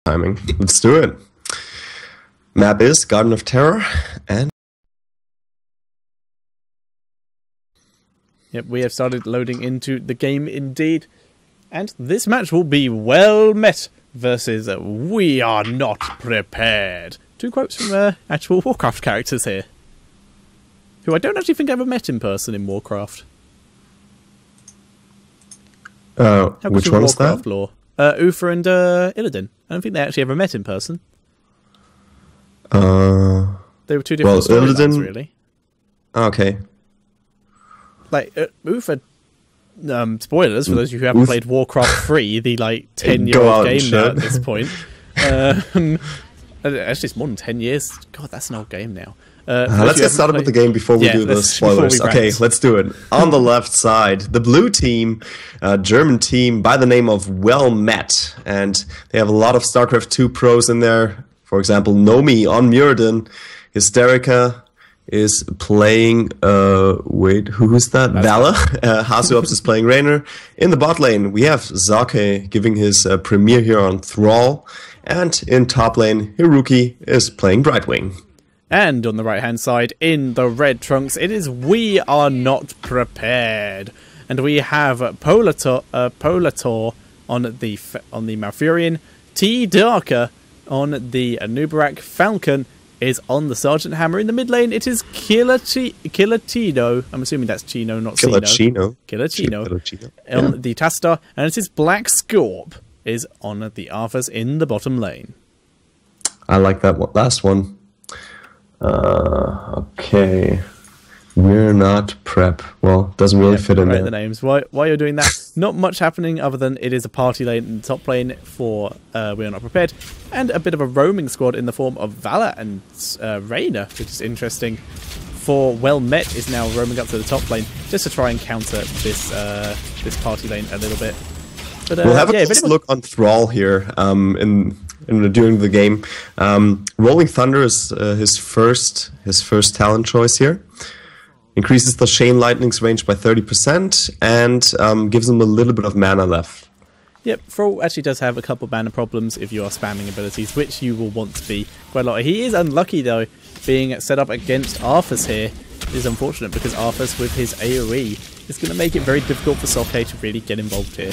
timing. Let's do it. Map is Garden of Terror, and yep, we have started loading into the game indeed. And this match will be Well Met versus We Are Not Prepared. 2 quotes from actual Warcraft characters here, who I don't actually think I ever met in person in Warcraft. Which one is that? Lore? Uther and Illidan. I don't think they actually ever met in person. They were 2 different storylines, really. Okay. Like, Uther... spoilers for those of you who haven't played Warcraft 3, the, 10-year-old game now at this point. Actually, it's more than 10 years. God, that's an old game now. Let's get started with the game before we do the spoilers. Okay, let's do it. On the left side, the blue team, German team by the name of Well Met. And they have a lot of StarCraft 2 pros in there. For example, Nomi on Muradin. Hysterica is playing, who's that? Vala. Hasuops is playing Raynor. In the bot lane, we have Zake giving his premiere here on Thrall. And in top lane, Hiruki is playing Brightwing. And on the right-hand side, in the red trunks, it is We Are Not Prepared. And we have Polator on the Malfurion, T. Darker on the Anubarak, Falcon is on the Sergeant Hammer. In the mid lane, it is Killer Chino. I'm assuming that's Chino, not Killer Chino. Killer Chino. On the Tastar, and it is Black Scorp is on the Arthas in the bottom lane. I like that last one. Okay. We're not prep. Well, doesn't really fit in there. The names. Why you're doing that? Not much happening other than it is a party lane in the top lane for We Are Not Prepared, and a bit of a roaming squad in the form of Vala and Raynor, which is interesting. For Well Met is now roaming up to the top lane just to try and counter this this party lane a little bit. But we'll have a close look on Thrall here during the game. Rolling Thunder is his first talent choice here. Increases the Chain Lightning's range by 30% and gives him a little bit of mana left. Yep, Thrall actually does have a couple mana problems if you are spamming abilities, which you will want to be quite a lot. He is unlucky though, being set up against Arthas here is unfortunate because Arthas with his AoE is going to make it very difficult for Soke to really get involved here.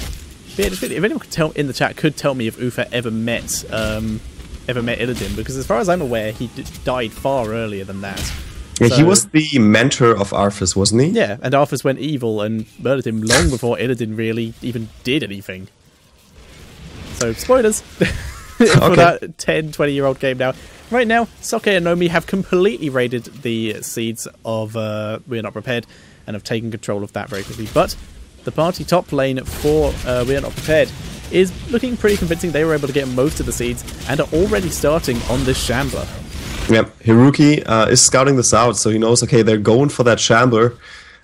But if anyone could tell in the chat, could tell me if Uther ever met Illidan, because as far as I'm aware, he died far earlier than that. Yeah, so, he was the mentor of Arthas, wasn't he? Yeah, and Arthas went evil and murdered him long before Illidan really even did anything. So, spoilers for that 10, 20-year-old game now. Right now, Soke and Nomi have completely raided the seeds of We Are Not Prepared and have taken control of that very quickly. But the party top lane for We Are Not Prepared is looking pretty convincing. They were able to get most of the seeds and are already starting on this Shambler. Yep, Hiruki is scouting this out, so he knows, okay, they're going for that Shambler.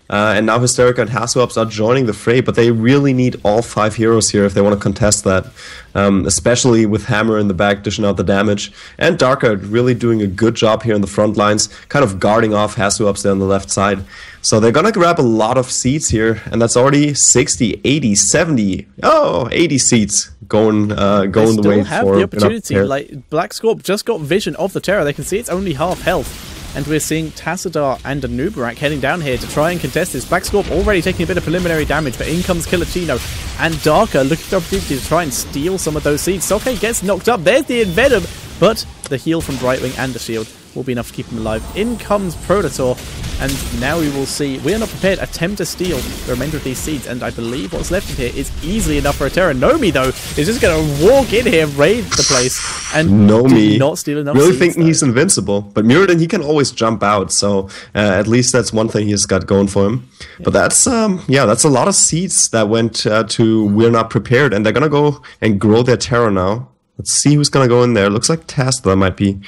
And now Hysterica and Hasuops are joining the fray, but they really need all 5 heroes here if they want to contest that. Especially with Hammer in the back, dishing out the damage. And Darker really doing a good job here in the front lines, kind of guarding off Hasuops there on the left side. So they're going to grab a lot of seats here, and that's already 60, 80, 70, 80 seats going the way for... They still have the opportunity. Like, Black Scorp just got vision of the Terror. They can see it's only half health. And we're seeing Tassadar and Anubarak heading down here to try and contest this. Black Scorp already taking a bit of preliminary damage, but in comes Killer Chino. And Darker looking for the opportunity to try and steal some of those seeds. Soke gets knocked up. There's the Envenom, but the heal from Brightwing and the shield will be enough to keep him alive. In comes Prototor, and now we will see We Are Not Prepared attempt to steal the remainder of these seeds, and I believe what's left in here is easily enough for a Terra. Nomi, though, is just going to walk in here, raid the place, and Nomi not steal enough really seeds, thinking he's invincible, but Muradin, he can always jump out, so at least that's one thing he's got going for him. Yeah. But that's that's a lot of seeds that went to We're Not Prepared, and they're going to go and grow their Terra now. Let's see who's going to go in there. Looks like Tassadar might be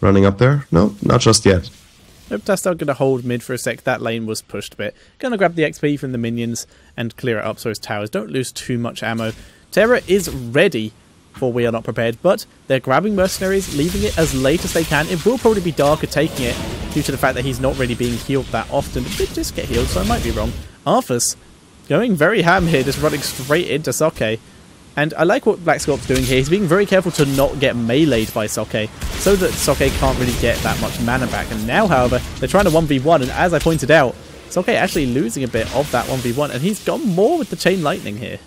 running up there. No, not just yet. Nope, Tassadar going to hold mid for a sec. That lane was pushed a bit. Going to grab the XP from the minions and clear it up so his towers don't lose too much ammo. Terra is ready for We Are Not Prepared, but they're grabbing mercenaries, leaving it as late as they can. It will probably be Darker taking it due to the fact that he's not really being healed that often. But did just get healed, so I might be wrong. Arthas going very ham here, just running straight into Soke. And I like what Black Scorp's doing here. He's being very careful to not get meleeed by Soke, so that Soke can't really get that much mana back. And now, however, they're trying to 1v1, and as I pointed out, Soke actually losing a bit of that 1v1, and he's gone more with the Chain Lightning here.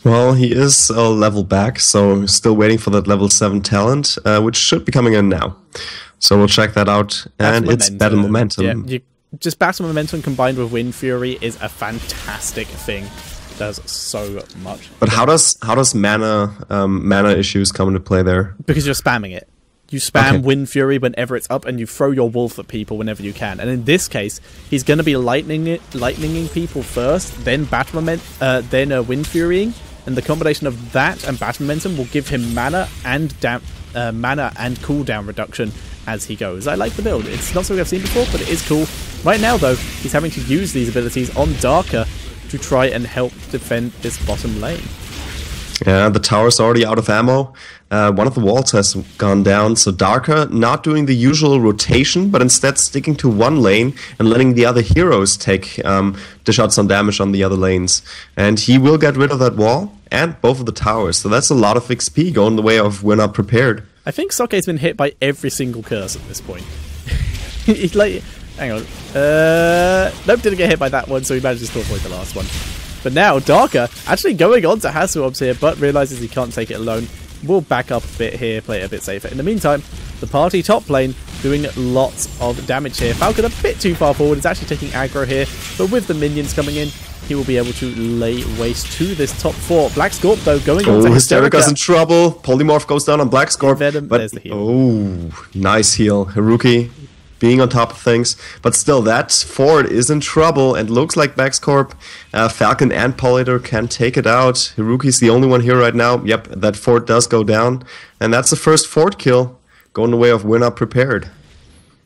Well, he is a level back, so still waiting for that level 7 talent, which should be coming in now. So we'll check that out, and it's Battle Momentum. Yeah, just Battle Momentum combined with Wind Fury is a fantastic thing. Does so much. But how does mana issues come into play there? Because you're spamming it. You spam Wind Fury whenever it's up, and you throw your wolf at people whenever you can. And in this case, he's going to be lightninging people first, then Wind Furying, and the combination of that and Battle Momentum will give him mana and cooldown reduction as he goes. I like the build. It's not something I've seen before, but it is cool. Right now, though, he's having to use these abilities on Darker to try and help defend this bottom lane. Yeah, the tower's already out of ammo. One of the walls has gone down, so Darker not doing the usual rotation, but instead sticking to one lane and letting the other heroes dish out some damage on the other lanes. And he will get rid of that wall and both of the towers, so that's a lot of XP going the way of We're Not Prepared. I think Soke's been hit by every single curse at this point. He's like... Hang on. Nope, didn't get hit by that one, so he manages to avoid the last one. But now, Darker actually going on to Hasselhoff's here, but realizes he can't take it alone. We'll back up a bit here, play it a bit safer. In the meantime, the party top lane doing lots of damage here. Falcon a bit too far forward. He's actually taking aggro here, but with the minions coming in, he will be able to lay waste to this top 4. Black Scorp, though, going on to Hysterica's in trouble. Polymorph goes down on Black Scorp. But, there's the heal. Oh, nice heal. Haruki being on top of things, but still that fort is in trouble, and looks like Black Scorp, Falcon and Polliter can take it out. Haruki's the only one here right now. Yep, that fort does go down, and that's the first fort kill going the way of We're Not Prepared.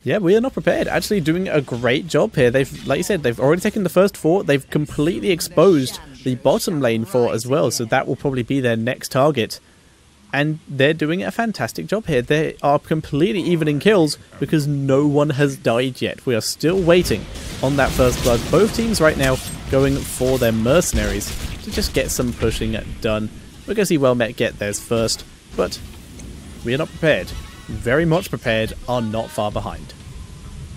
Yeah, We Are Not Prepared actually doing a great job here. They've, like you said, they've already taken the first fort. They've completely exposed the bottom lane fort as well, so that will probably be their next target. And they're doing a fantastic job here. They are completely even in kills because no one has died yet. We are still waiting on that first blood. Both teams right now going for their mercenaries to just get some pushing done. We're going to see Well-Met get theirs first, but We Are Not Prepared, very much prepared, are not far behind.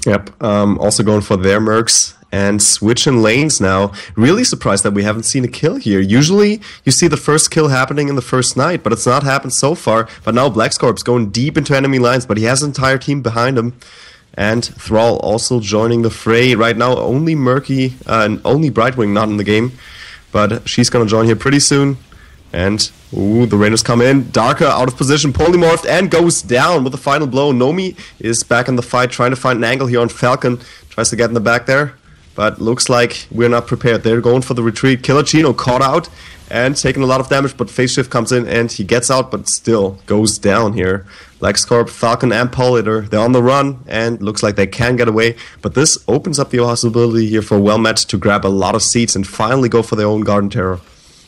Yep, also going for their mercs and switching lanes now. Really surprised that we haven't seen a kill here. Usually you see the first kill happening in the first night, but it's not happened so far. But now Black Scorp's going deep into enemy lines, but he has an entire team behind him. And Thrall also joining the fray. Right now only Murky and only Brightwing not in the game, but she's going to join here pretty soon. And, ooh, the Rainers come in. Darker out of position, polymorphed, and goes down with the final blow. Nomi is back in the fight, trying to find an angle here on Falcon. Tries to get in the back there, but looks like We're Not Prepared. They're going for the retreat. Killer Chino caught out and taking a lot of damage, but Phase Shift comes in and he gets out, but still goes down here. Black Scorp, Falcon, and Polliter, they're on the run, and looks like they can get away. But this opens up the possibility here for Well-Met to grab a lot of seats and finally go for their own Garden Terror.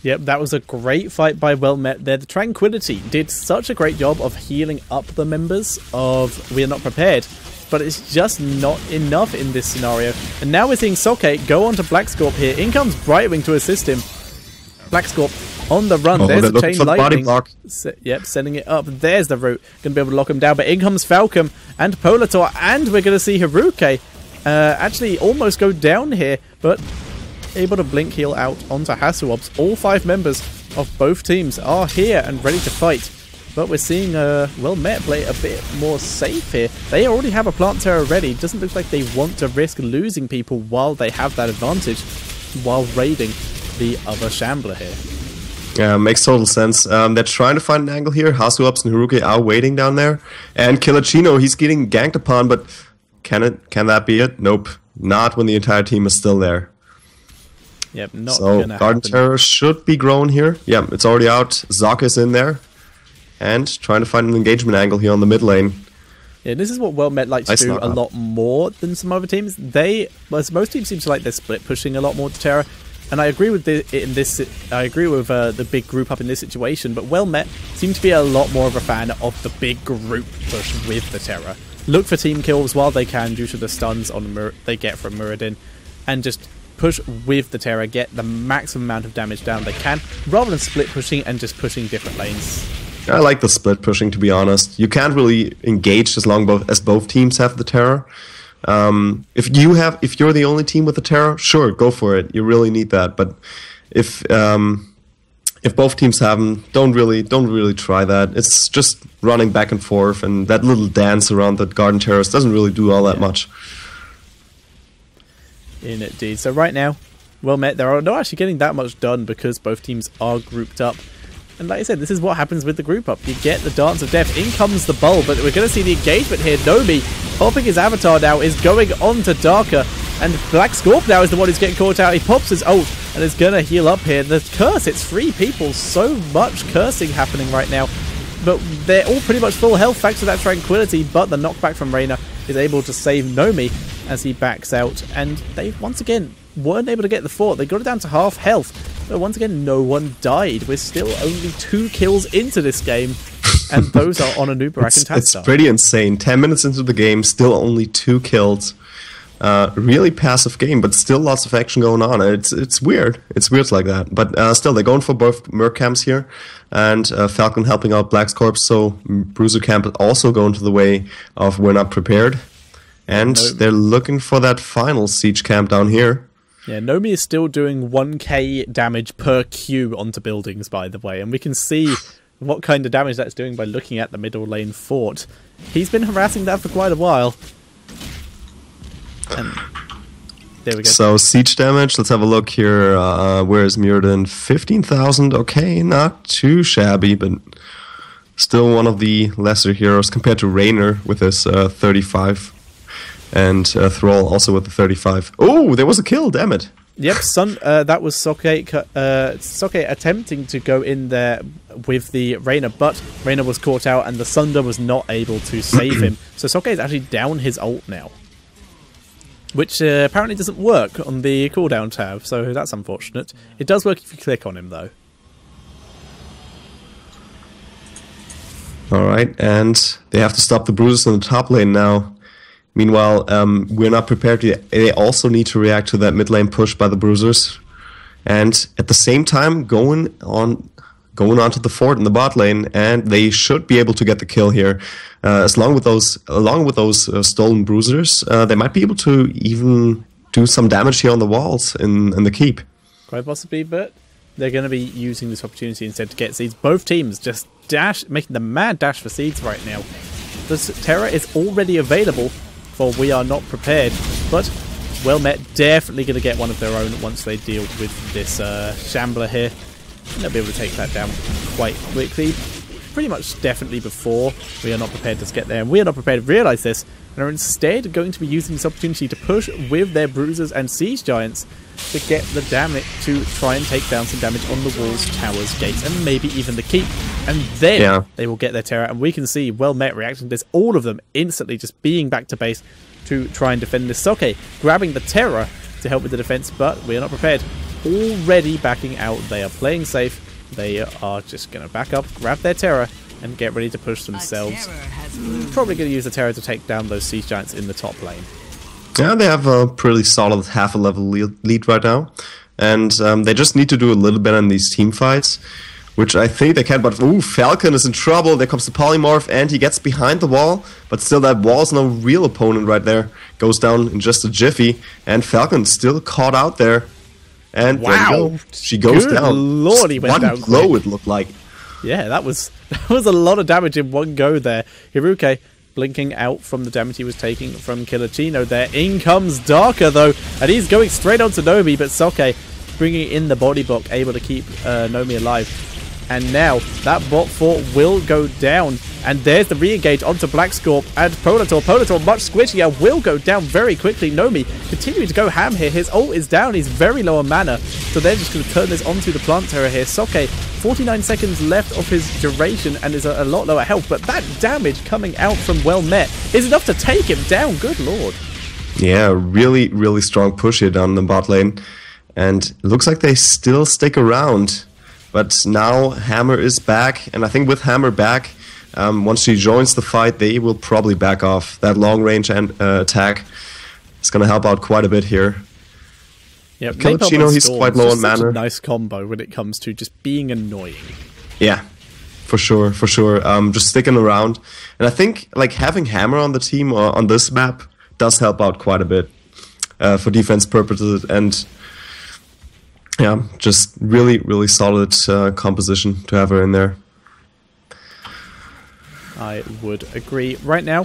Yep, that was a great fight by Well-Met there. The Tranquility did such a great job of healing up the members of We Are Not Prepared, but it's just not enough in this scenario. And now we're seeing Soke go on to Black Scorp here. In comes Brightwing to assist him. Black Scorp on the run. There's a Chain Lightning. Yep, sending it up. There's the route. Going to be able to lock him down, but in comes Falcon and Polator, and we're going to see Haruki actually almost go down here, but able to blink heal out onto Hasselhoff's. All 5 members of both teams are here and ready to fight. But we're seeing Well-Met play a bit more safe here. They already have a plant terror ready. Doesn't look like they want to risk losing people while they have that advantage while raiding the other Shambler here. Yeah, makes total sense. They're trying to find an angle here. Hasselhoff and Haruki are waiting down there. And Killer Chino, he's getting ganked upon, but can that be it? Nope. Not when the entire team is still there. Yep, not so gonna Garden happen. Terror should be grown here. Yeah, it's already out. Zok is in there. And trying to find an engagement angle here on the mid lane. Yeah, this is what Well-Met like to do a lot more than some other teams. Most teams seem to like their split pushing a lot more to Terror. And I agree with the big group up in this situation, but Well-Met seem to be a lot more of a fan of the big group push with the Terror. Look for team kills while they can due to the stuns on they get from Muradin, and just push with the Terror, get the maximum amount of damage down they can, rather than split pushing and just pushing different lanes. I like the split pushing, to be honest. You can't really engage as long as both teams have the Terror. If you're the only team with the Terror, sure, go for it. You really need that. But if both teams have them, don't really try that. It's just running back and forth, and that little dance around the Garden Terrace doesn't really do all that much. Indeed. So right now, well met. They're not actually getting that much done because both teams are grouped up. And like I said, this is what happens with the group up. You get the Dance of Death. In comes the Bulb, but we're going to see the engagement here. Nomi, popping his avatar now, is going on to Darker. And Black Scorp now is the one who's getting caught out. He pops his ult and is going to heal up here. The curse, it's 3 people. So much cursing happening right now. But they're all pretty much full health thanks to that Tranquility. But the knockback from Reyna is able to save Nomi as he backs out. And they, once again, weren't able to get the fort. They got it down to half health. But once again, no one died. We're still only 2 kills into this game. And those are on a Nubarak and Tassadar. It's pretty insane. 10 minutes into the game, still only 2 kills. Really passive game, but still lots of action going on. It's weird. It's weird like that. But still, they're going for both Merc camps here. And Falcon helping out Black Scorp. So Bruiser camp is also going to the way of We're Not Prepared. And they're looking for that final siege camp down here. Yeah, Nomi is still doing 1k damage per Q onto buildings, by the way. And we can see what kind of damage that's doing by looking at the middle lane fort. He's been harassing that for quite a while. And there we go. So, siege damage, let's have a look here. Where is Muradin? 15,000. Okay, not too shabby, but still one of the lesser heroes compared to Raynor with his 35. And Thrall also with the 35. Oh, there was a kill, damn it. Yep, that was Soke attempting to go in there with the Reyna, but Reyna was caught out and the Sunder was not able to save him. So Soke is actually down his ult now, which apparently doesn't work on the cooldown tab, so that's unfortunate. It does work if you click on him, though. Alright, and they have to stop the Bruisers in the top lane now. Meanwhile, We're Not Prepared. They also need to react to that mid lane push by the Bruisers, and at the same time going on to the fort in the bot lane, and they should be able to get the kill here. Along with those stolen Bruisers, they might be able to even do some damage here on the walls in the keep. Quite possibly, but they're going to be using this opportunity instead to get seeds. Both teams just making the mad dash for seeds right now. The Terror is already available for We Are Not Prepared, but well met, definitely going to get one of their own once they deal with this Shambler here. And they'll be able to take that down quite quickly. Pretty much definitely before We Are Not Prepared to get there. And We Are Not Prepared realise this and are instead going to be using this opportunity to push with their Bruisers and Siege Giants to get the damage, to try and take down some damage on the walls, towers, gates, and maybe even the keep. And then they will get their Terror. And we can see well met reaction to this, all of them instantly just being back to base to try and defend this. Soke grabbing the Terror to help with the defense, but We Are Not Prepared already backing out. They are playing safe. They are just going to back up, grab their Terror, and get ready to push themselves. Probably going to use the Terror to take down those Siege Giants in the top lane. Yeah, they have a pretty solid half a level lead right now. And they just need to do a little bit in these team fights, which I think they can. But ooh, Falcon is in trouble. There comes the Polymorph, and he gets behind the wall. But still, that wall's no real opponent right there. Goes down in just a jiffy. And Falcon's still caught out there. And there you go. She goes down. Lord, he went down blow, quick. It looked like. Yeah, that was a lot of damage in one go there. Hiruke blinking out from the damage he was taking from Killer Chino there. In comes Darker, though, and he's going straight onto Nomi, but Soke bringing in the body block, able to keep Nomi alive. And now that bot fort will go down, and there's the re-engage onto Black Scorp and Polator. Polator much squishier, will go down very quickly. Nomi continuing to go ham here. His ult is down, he's very low on mana, so they're just going to turn this onto the Plant Terror here. Soke, 49 seconds left of his duration and is a lot lower health, but that damage coming out from Well Met is enough to take him down, good lord. Yeah, really, really strong push here down the bot lane, and it looks like they still stick around. But now Hammer is back, and I think with Hammer back, once she joins the fight, they will probably back off. That long-range attack is going to help out quite a bit here. Yeah, Cappuccino, he's quite low on mana. Such a nice combo when it comes to just being annoying. Yeah, for sure. Just sticking around. And I think like having Hammer on the team or on this map does help out quite a bit for defense purposes. And yeah, just really solid composition to have her in there. I would agree. Right now,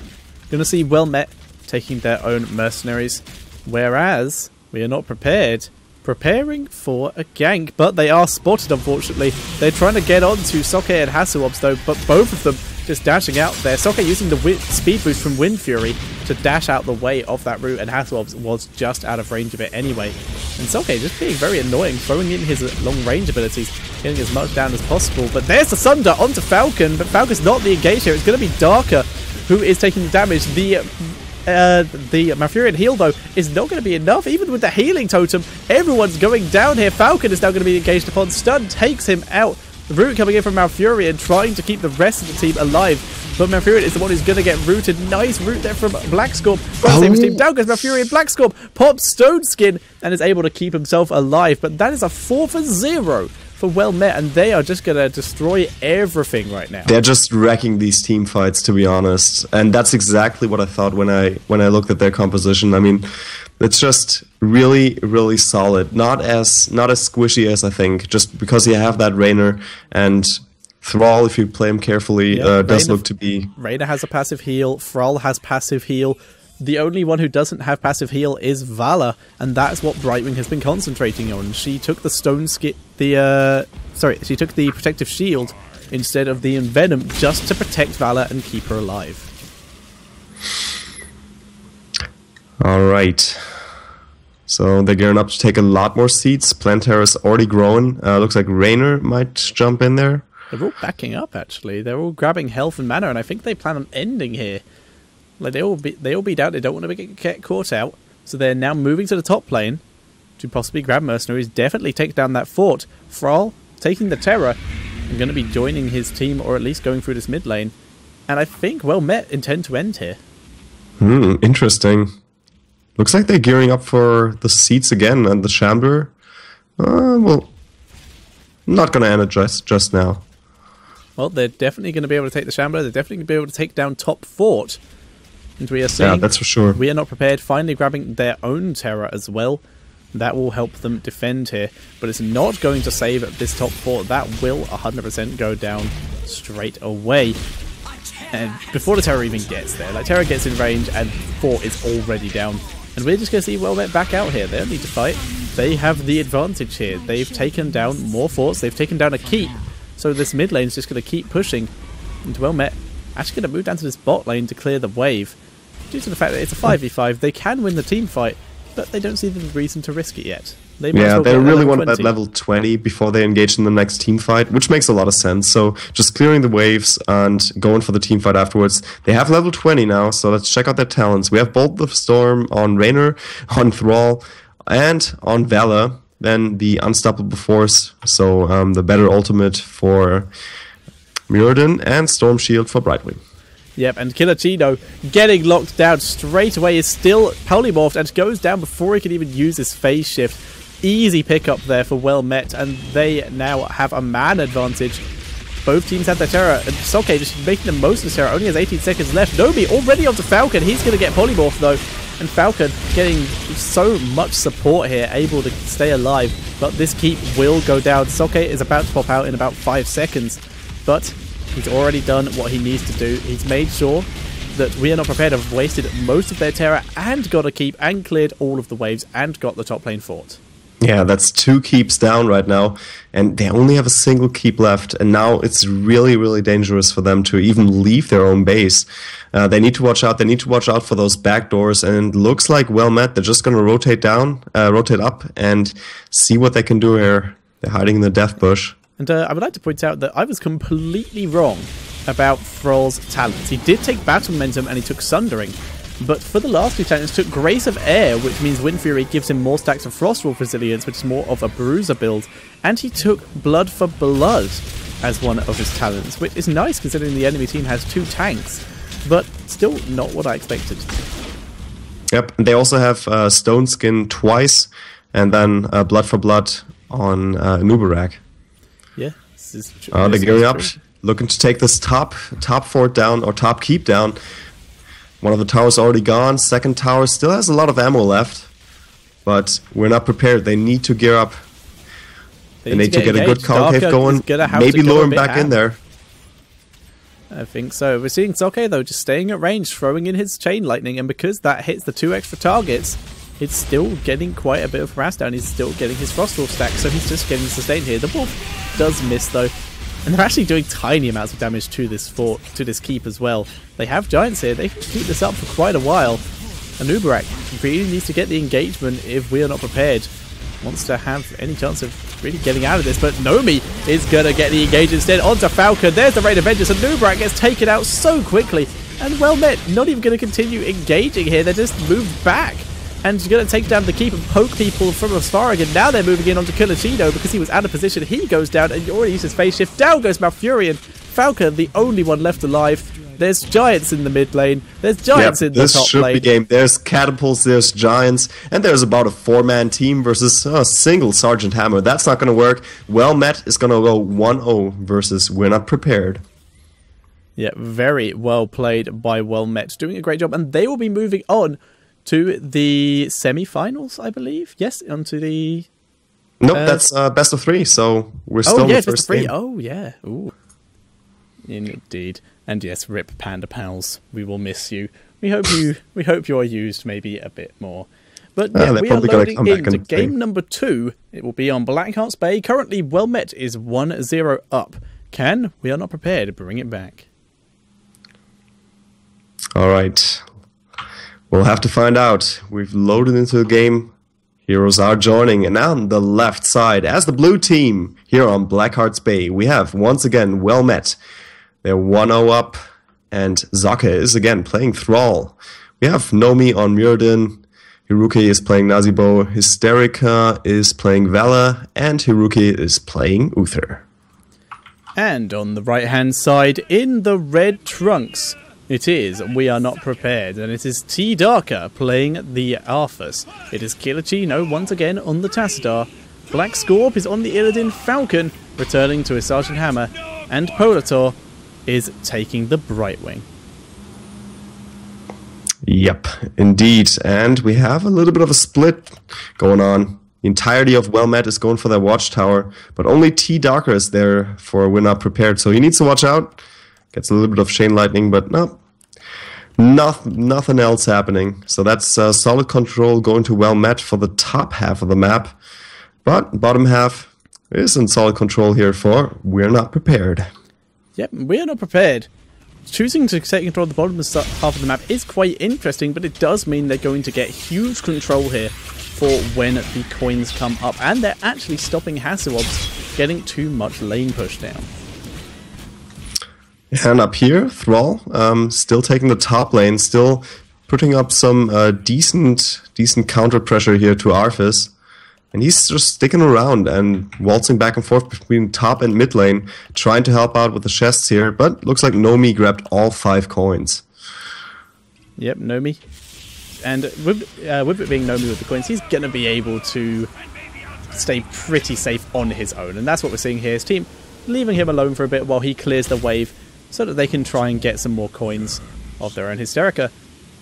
going to see Well Met taking their own mercenaries, whereas we are not preparing for a gank, but they are spotted, unfortunately. They're trying to get on to Soke and Hasselhoff, though, but both of them just dashing out there. Soke using the speed boost from Wind Fury to dash out the way of that route, and Hasselhoff was just out of range of it anyway. And Soke just being very annoying, throwing in his long range abilities, getting as much down as possible. But there's the Sunder onto Falcon, but Falcon's not the engage here. It's going to be Darker who is taking the damage. The Malfurion heal, though, is not going to be enough. Even with the healing totem, everyone's going down here. Falcon is now going to be engaged upon. Stun takes him out. The root coming in from Malfurion, trying to keep the rest of the team alive. But Malfurion is the one who's going to get rooted. Nice root there from Blackscorp. Save his team down goes Malfurion. Blackscorp pops Stone Skin and is able to keep himself alive. But that is a 4-for-0 for Well Met, and they are just going to destroy everything right now. They're just wrecking these team fights, to be honest. And that's exactly what I thought when I looked at their composition. I mean, it's just really solid. Not as squishy as I think, just because you have that Raynor, and Thrall, if you play him carefully, does look to be... Raynor has a passive heal, Thrall has passive heal. The only one who doesn't have passive heal is Vala, and that's what Brightwing has been concentrating on. She took the she took the protective shield instead of the Envenom just to protect Vala and keep her alive. Alright. So they're gearing up to take a lot more seats. Planterra's already growing. Looks like Raynor might jump in there. They're all backing up, actually. They're all grabbing health and mana, and I think they plan on ending here. Like they all be down. They don't want to get caught out, so they're now moving to the top lane to possibly grab mercenaries. Definitely take down that fort. Thrall taking the Terror and going to be joining his team, or at least going through this mid lane. And I think Well Met intend to end here. Interesting. Looks like they're gearing up for the seats again and the Shambler. Well, not going to end it just now. Well, they're definitely going to be able to take the Shambler. They're definitely going to be able to take down top fort. And we are seeing, yeah, that's for sure. We are not prepared. Finally grabbing their own Terror as well. That will help them defend here. But it's not going to save this top fort. That will 100% go down straight away. And before the Terror even gets there, like Terror gets in range and fort is already down. And we're just going to see Well Met back out here. They don't need to fight. They have the advantage here. They've taken down more forts. They've taken down a keep. So this mid lane is just going to keep pushing. And Well Met actually going to move down to this bot lane to clear the wave. Due to the fact that it's a 5v5, they can win the team fight, but they don't see the reason to risk it yet. They really want that level 20 before they engage in the next team fight, which makes a lot of sense. So just clearing the waves and going for the team fight afterwards. They have level 20 now, so let's check out their talents. We have Bolt the Storm on Raynor, on Thrall, and on Vala. Then the Unstoppable Force, so the better ultimate for Mirrodin, and Storm Shield for Brightwing. Yep, and Killer Chino getting locked down straight away is still polymorphed and goes down before he can even use his phase shift. Easy pickup there for Well Met, and they now have a man advantage. Both teams have their Terror, and Soke just making the most of his Terror. Only has 18 seconds left. Nobi already onto Falcon. He's going to get polymorphed though, and Falcon getting so much support here, able to stay alive. But this keep will go down. Soke is about to pop out in about 5 seconds, but he's already done what he needs to do. He's made sure that We Are Not Prepared have wasted most of their Terror and got a keep and cleared all of the waves and got the top lane fort. Yeah, that's 2 keeps down right now, and they only have a single keep left, and now it's really dangerous for them to even leave their own base. They need to watch out. They need to watch out for those back doors, and it looks like Well Met, they're just going to rotate up, and see what they can do here. They're hiding in the death bush. And I would like to point out that I was completely wrong about Thrall's talents. He did take Battle Momentum and he took Sundering, but for the last 2 talents took Grace of Air, which means Wind Fury gives him more stacks of Frostwolf Resilience, which is more of a bruiser build, and he took Blood for Blood as one of his talents, which is nice considering the enemy team has 2 tanks, but still not what I expected. Yep, and they also have Stone Skin twice, and then blood for blood on Nubarak. Yeah, this is true. They're gearing up, looking to take this top fort down, or top keep down. One of the towers already gone. Second tower still has a lot of ammo left, but we're not prepared. They need to gear up. They need to get a good concave going. Maybe lure him back in there. I think so. We're seeing Soke, though, just staying at range, throwing in his Chain Lightning, and because that hits the 2 extra targets, it's still getting quite a bit of harass down. He's still getting his Frostwolf stack, so he's just getting sustained here. The Wolf does miss, though, and they're actually doing tiny amounts of damage to this fort, to this keep as well. They have Giants here. They can keep this up for quite a while. And Nubarak really needs to get the engagement if we are not prepared. Wants to have any chance of really getting out of this, but Nomi is going to get the engage instead onto Falcon. There's the Raid of Vengeance, and Nubarak gets taken out so quickly. And well met, not even going to continue engaging here. They just moved back and going to take down the keep and poke people from afar again. Now they're moving in onto Kilachino because he was out of position. He goes down and already used his phase shift. Down goes Malfurion. Falcon, the only one left alive. There's Giants in the mid lane. There's Giants in the top lane. This should be game. There's Catapults, there's Giants, and there's about a 4-man team versus a single Sergeant Hammer. That's not going to work. Well Met is going to go 1-0 versus We're Not Prepared. Yeah, very well played by Well Met. Doing a great job. And they will be moving on to the semi-finals, I believe. Yes, onto the... Nope, that's best of 3, so we're still in the first best of 3. game. Oh, yeah. Ooh. Indeed. And yes, rip Panda Pals. We will miss you. We hope you are used maybe a bit more. But yeah, we are loading into game number 2. It will be on Blackheart's Bay. Currently, Well Met is 1-0 up. Can We Are Not Prepared bring it back? All right. We'll have to find out. We've loaded into the game. Heroes are joining. And now on the left side, as the blue team here on Blackheart's Bay, we have once again Well Met. They're 1-0 up, and Zaka is again playing Thrall. We have Nomi on Muradin, Hiruki is playing Nazibo, Hysterica is playing Vela, and Hiruki is playing Uther. And on the right-hand side, in the red trunks, it is We Are Not Prepared, and it is T Darker playing the Arthas. It is Kilachino once again on the Tassadar. Black Scorp is on the Illidan Falcon, returning to his Sergeant Hammer, and Polator is taking the Brightwing. Yep, indeed. And we have a little bit of a split going on. The entirety of Well Met is going for their Watchtower, but only T Darker is there for We're Not Prepared. So he needs to watch out. Gets a little bit of Chain Lightning, but no, nothing else happening. So that's solid control going to Well Met for the top half of the map. But bottom half is in solid control here for We're Not Prepared. Yep, We Are Not Prepared. Choosing to take control of the bottom half of the map is quite interesting, but it does mean they're going to get huge control here for when the coins come up. And they're actually stopping Hasselhoff's getting too much lane push down. And up here, Thrall, still taking the top lane, still putting up some decent counter pressure here to Arthas. And he's just sticking around and waltzing back and forth between top and mid lane, trying to help out with the chests here, but looks like Nomi grabbed all 5 coins. Yep, Nomi. And with it being Nomi with the coins, he's going to be able to stay pretty safe on his own. And that's what we're seeing here. His team leaving him alone for a bit while he clears the wave so that they can try and get some more coins of their own. Hysterica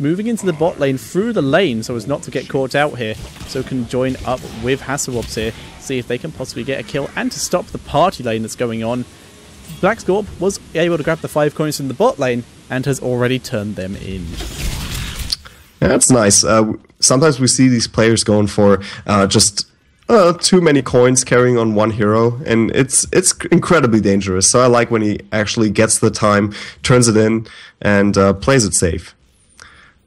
moving into the bot lane through the lane so as not to get caught out here, so can join up with Hasselhoff's here, see if they can possibly get a kill and to stop the party lane that's going on. Black Scorp was able to grab the 5 coins from the bot lane and has already turned them in. Yeah, that's nice. Sometimes we see these players going for just too many coins carrying on one hero, and it's incredibly dangerous. So I like when he actually gets the time, turns it in, and plays it safe.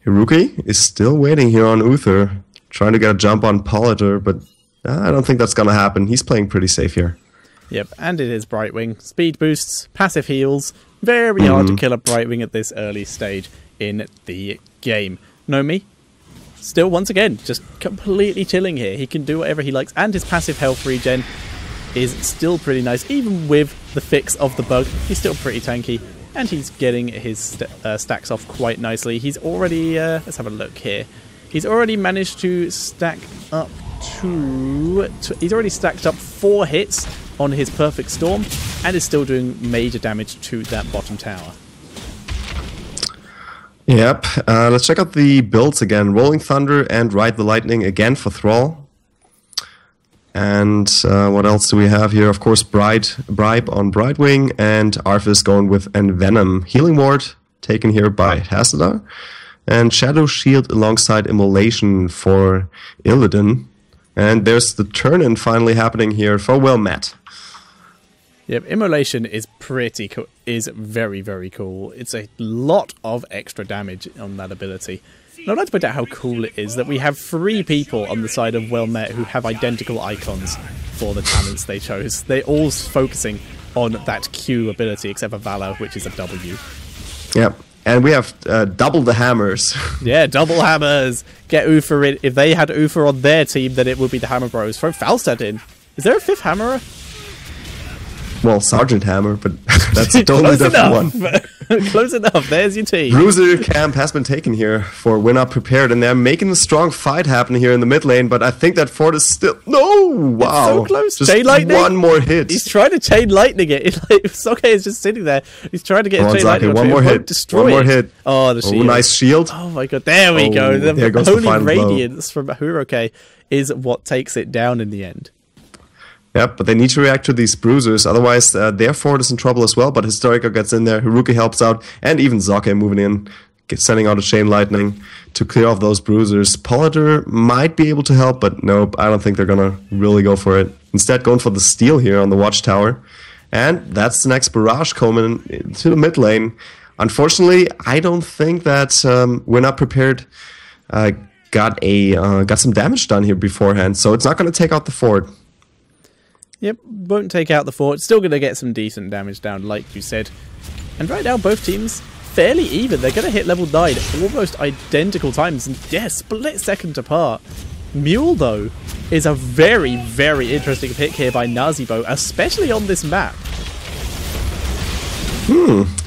Hiruki is still waiting here on Uther, trying to get a jump on Polator, but I don't think that's going to happen. He's playing pretty safe here. Yep, and it is Brightwing. Speed boosts, passive heals. Very hard to kill a Brightwing at this early stage in the game. Nomi, still once again, just completely chilling here. He can do whatever he likes, and his passive health regen is still pretty nice. Even with the fix of the bug, he's still pretty tanky. And he's getting his stacks off quite nicely. He's already, let's have a look here. He's already managed to stack up He's already stacked up 4 hits on his Perfect Storm and is still doing major damage to that bottom tower. Yep. Let's check out the builds again. Rolling Thunder and Ride the Lightning again for Thrall. And what else do we have here? Of course, Bribe on Brightwing, and Arthas going with Envenom. Healing Ward taken here by Tassadar. And Shadow Shield alongside Immolation for Illidan. And there's the turn-in finally happening here for Well-Met. Yep, Immolation is pretty cool. Is very, very cool. It's a lot of extra damage on that ability. And I'd like to point out how cool it is that we have 3 people on the side of Well-Met who have identical icons for the talents they chose. They're all focusing on that Q ability, except for Valor, which is a W. Yep. And we have double the hammers. Yeah, double hammers. Get Uther in. If they had Uther on their team, then it would be the Hammer Bros. Throw Falstad in. Is there a 5th hammerer? Well, Sergeant Hammer, but that's a totally different one. Close enough. There's your team. Bruiser camp has been taken here for We're Not Prepared, and they're making a strong fight happen here in the mid lane, but I think that fort is still... No! Wow. It's so close. Just chain lightning. One more hit. He's trying to chain lightning it. Soke is just sitting there. He's trying to get his chain lightning. One more hit. Destroy one more hit. Oh, the shield. Oh, nice shield. Oh my god. There we go. There goes Holy the final radiance from Huroke is what takes it down in the end. Yep, but they need to react to these bruisers, otherwise their fort is in trouble as well, but Historica gets in there, Haruki helps out, and even Zoke moving in, sending out a Chain Lightning to clear off those bruisers. Pollider might be able to help, but nope, I don't think they're gonna really go for it. Instead, going for the steal here on the Watchtower, and that's the next barrage coming to the mid lane. Unfortunately, I don't think that We're Not Prepared got some damage done here beforehand, so it's not gonna take out the fort. Yep, won't take out the fort. Still going to get some decent damage down, like you said. And right now, both teams fairly even. They're going to hit level 9 almost identical times. And yeah, split second apart. Mule, though, is a very, very interesting pick here by Nazeebo, especially on this map.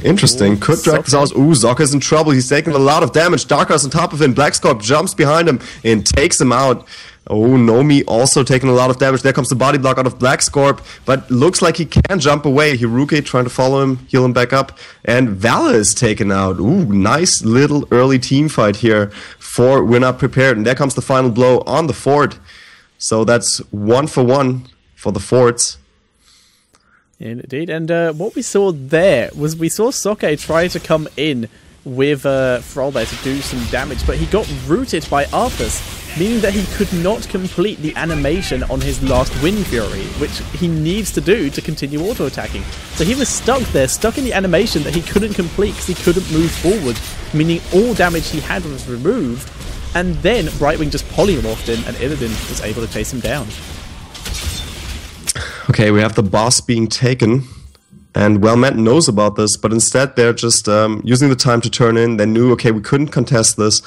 Interesting. Could drag this out. Ooh, Zocker's in trouble. He's taking a lot of damage. Darkhar's on top of him. Blackscorp jumps behind him and takes him out. Oh, Nomi also taking a lot of damage. There comes the body block out of Blackscorp, but looks like he can jump away. Hiruke trying to follow him, heal him back up, and Vala is taken out. Ooh, nice little early team fight here for We're Not Prepared. And there comes the final blow on the fort. So that's 1 for 1 for the forts. Indeed, and what we saw there was we saw Soke try to come in with Thrall there to do some damage, but he got rooted by Arthas, meaning that he could not complete the animation on his last Wind Fury, which he needs to do to continue auto-attacking. So he was stuck there, stuck in the animation that he couldn't complete because he couldn't move forward, meaning all damage he had was removed, and then Brightwing just polymorphed him, and Illidan was able to chase him down. Okay, we have the boss being taken, and Well-Met knows about this, but instead they're just using the time to turn in. They knew, okay, we couldn't contest this,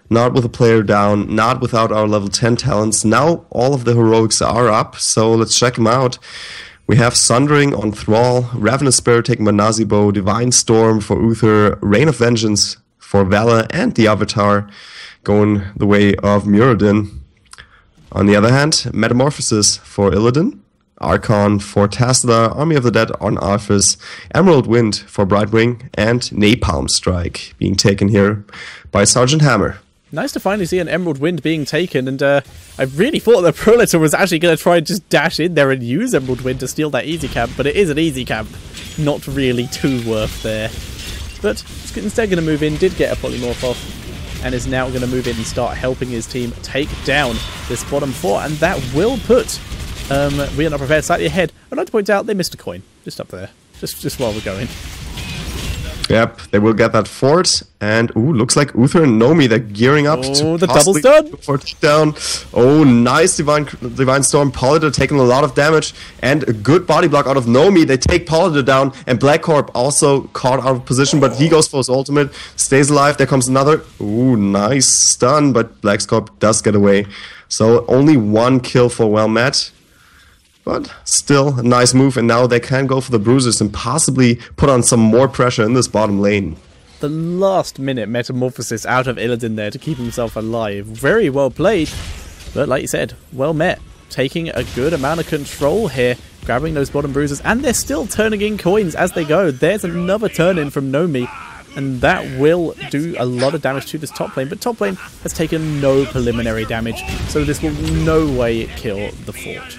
not with a player down, not without our level 10 talents. Now all of the heroics are up, so let's check them out. We have Sundering on Thrall, Ravenous Spirit taken by Nazeebo, Divine Storm for Uther, Rain of Vengeance for Vala, and the Avatar going the way of Muradin. On the other hand, Metamorphosis for Illidan, Archon for Tassadar, Army of the Dead on Arthas, Emerald Wind for Brightwing, and Napalm Strike being taken here by Sergeant Hammer. Nice to finally see an Emerald Wind being taken, and I really thought that Proliter was actually going to try and just dash in there and use Emerald Wind to steal that easy camp, but it is an easy camp. Not really too worth there. But instead going to move in, did get a polymorph off, and is now going to move in and start helping his team take down this bottom 4, and that will put We Are Not Prepared slightly ahead. I'd like to point out they missed a coin just up there, just while we're going. Yep, they will get that fort, and ooh, looks like Uther and Nomi, they're gearing up to the double stun for down. Oh, nice Divine Storm. Pollider taking a lot of damage, and a good body block out of Nomi. They take Pollider down, and Blackcorp also caught out of position, but he goes for his ultimate, stays alive. There comes another. Ooh, nice stun, but Blackscorp does get away. So only 1 kill for Well-Met. But still a nice move, and now they can go for the bruisers and possibly put on some more pressure in this bottom lane. The last minute metamorphosis out of Illidan there to keep himself alive. Very well played. But like you said, well met. Taking a good amount of control here, grabbing those bottom bruisers, and they're still turning in coins as they go. There's another turn in from Nomi, and that will do a lot of damage to this top lane, but top lane has taken no preliminary damage, so this will no way kill the fort.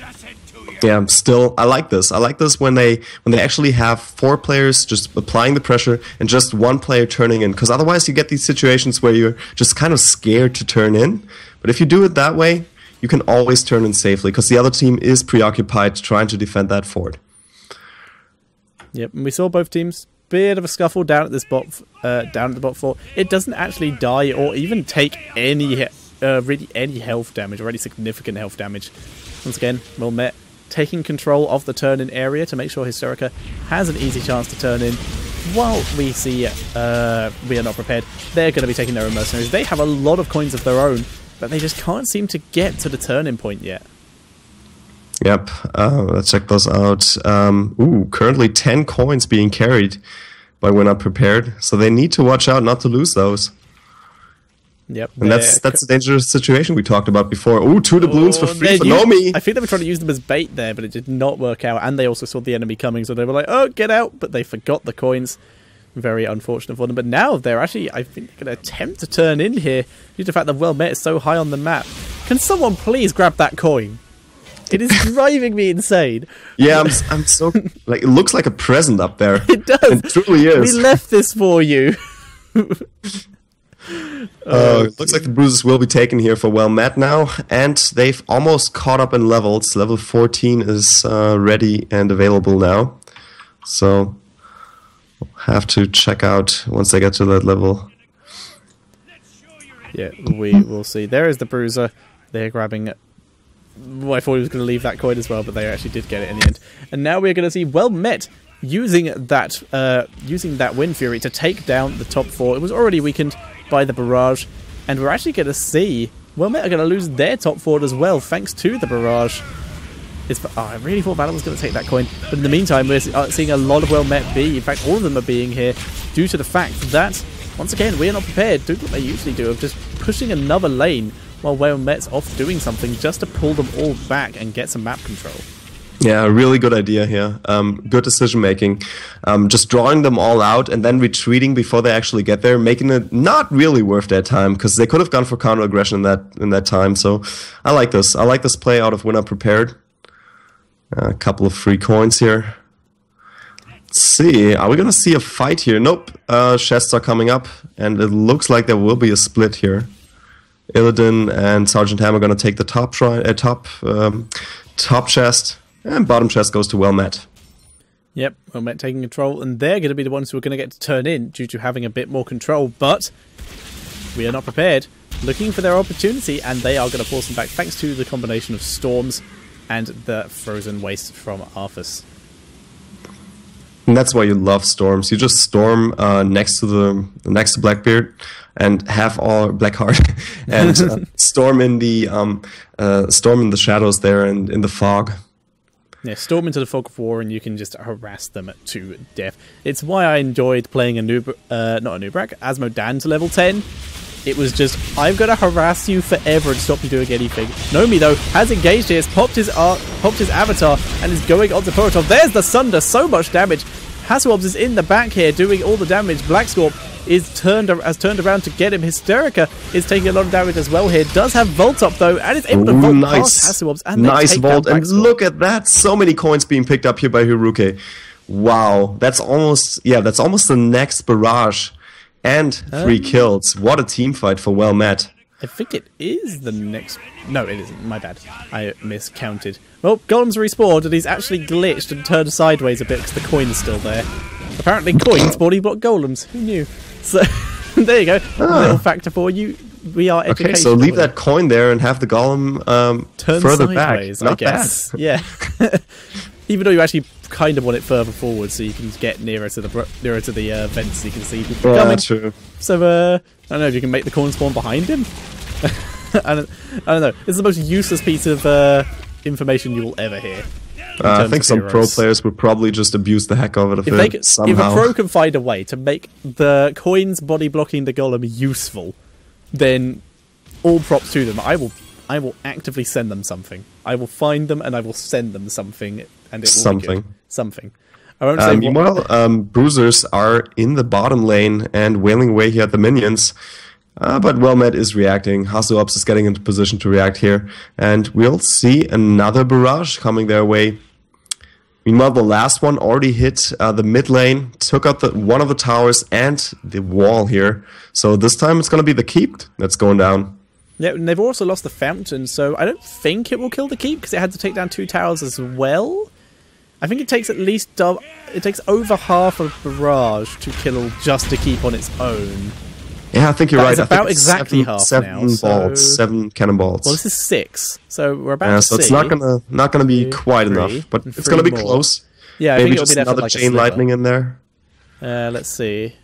Yeah, still, I like this. I like this when they actually have 4 players just applying the pressure and just 1 player turning in, because otherwise you get these situations where you're just kind of scared to turn in. But if you do it that way, you can always turn in safely, because the other team is preoccupied trying to defend that fort. Yep, and we saw both teams bit of a scuffle down at this down at the bot fort. It doesn't actually die or even take any really any health damage or any significant health damage. Once again, well met, taking control of the turn in area to make sure Hysterica has an easy chance to turn in. While we see we are not prepared, they're going to be taking their own mercenaries. They have a lot of coins of their own, but they just can't seem to get to the turn-in point yet. Yep, let's check those out. Currently 10 coins being carried by We're Not Prepared, so they need to watch out not to lose those. Yep, and that's a dangerous situation we talked about before. Ooh, 2 doubloons for free for Nomi. I think they were trying to use them as bait there, but it did not work out, and they also saw the enemy coming, so they were like, oh, get out, but they forgot the coins. Very unfortunate for them, but now they're actually, I think, going to attempt to turn in here due to the fact that well met is so high on the map. Can someone please grab that coin? It is driving me insane. Yeah, I'm so like, it looks like a present up there. It does. It truly is. We left this for you. It looks like the bruises will be taken here for well met now, and they've almost caught up in levels. Level 14 is ready and available now, so have to check out once they get to that level. Yeah, we will see. There is the bruiser. They're grabbing. Well, I thought he was going to leave that coin as well, but they actually did get it in the end. And now we're going to see well met using that Wind Fury to take down the top 4. It was already weakened by the barrage, and we're actually going to see well met are going to lose their top 4 as well thanks to the barrage. I really thought Valor was going to take that coin, but in the meantime we're seeing a lot of well met B. In fact, all of them are being here due to the fact that, once again, we are not prepared. Do what they usually do of just pushing another lane while well met's off doing something just to pull them all back and get some map control. Yeah, a really good idea here. Good decision making. Just drawing them all out and then retreating before they actually get there, making it not really worth their time, because they could have gone for counter aggression in that time. So I like this. I like this play out of We're Not Prepared. A couple of free coins here. Let's see. Are we going to see a fight here? Nope. Chests are coming up, and it looks like there will be a split here. Illidan and Sergeant Ham are going to take the top chest, and bottom chest goes to well met. Yep, well met taking control, and they're going to be the ones who are going to get to turn in due to having a bit more control, but we are not prepared. Looking for their opportunity, and they are going to force them back thanks to the combination of storms and the frozen waste from Arthas. And that's why you love storms. You just storm next to Blackbeard and have all Blackheart and storm in the shadows there and in the fog. Yeah, storm into the fog of war, and you can just harass them to death. It's why I enjoyed playing Asmodan to level 10. It was just, I'm going to harass you forever and stop you doing anything. Nomi, though, has engaged here, has popped his avatar, and is going on to Porotov. There's the Sunder, so much damage. Hasselhobbs is in the back here, doing all the damage. Blackscorp has turned around to get him. Hysterica is taking a lot of damage as well here. Does have Volt up, though, and is able to Volt past Hasselhobbs. And nice Volt, and look at that. So many coins being picked up here by Hiruke. Wow, that's almost the next barrage. And 3 kills. What a team fight for well met. I think it is the next... No, it isn't. My bad. I miscounted. Well, Golem's respawned, and he's actually glitched and turned sideways a bit because the coin's still there. Apparently coins body block golems. Who knew? So, there you go. A little factor for you. We are educational. Okay, so leave that coin there and have the golem turn further sideways, back. I guess. Bad. Yeah. Even though you actually kind of want it further forward so you can get nearer to the vents so you can see people coming. True. So I don't know if you can make the corn spawn behind him. I don't know. It's the most useless piece of information you will ever hear. I think some pro players would probably just abuse the heck out of it somehow. If a pro can find a way to make the coins body blocking the golem useful, then all props to them. I will I will actively send them something. I will find them and I will send them something, and it will be good. Something. I won't say meanwhile, Bruisers are in the bottom lane and wailing away here at the minions. But WellMet is reacting. Hasuops is getting into position to react here. And we'll see another barrage coming their way. Meanwhile, the last one already hit the mid lane, took out one of the towers and the wall here. So this time it's going to be the keep that's going down. Yeah, and they've also lost the fountain, so I don't think it will kill the keep because it had to take down 2 towers as well. I think it takes at least it takes over half a barrage to kill just a keep on its own. Yeah, I think you're right. It's about exactly half seven now. Balls, 7 cannonballs. Well, this is 6, so we're about to so see. it's not gonna be quite enough, but it's gonna be close. Yeah, I maybe think just it'll be another like chain lightning in there. Let's see.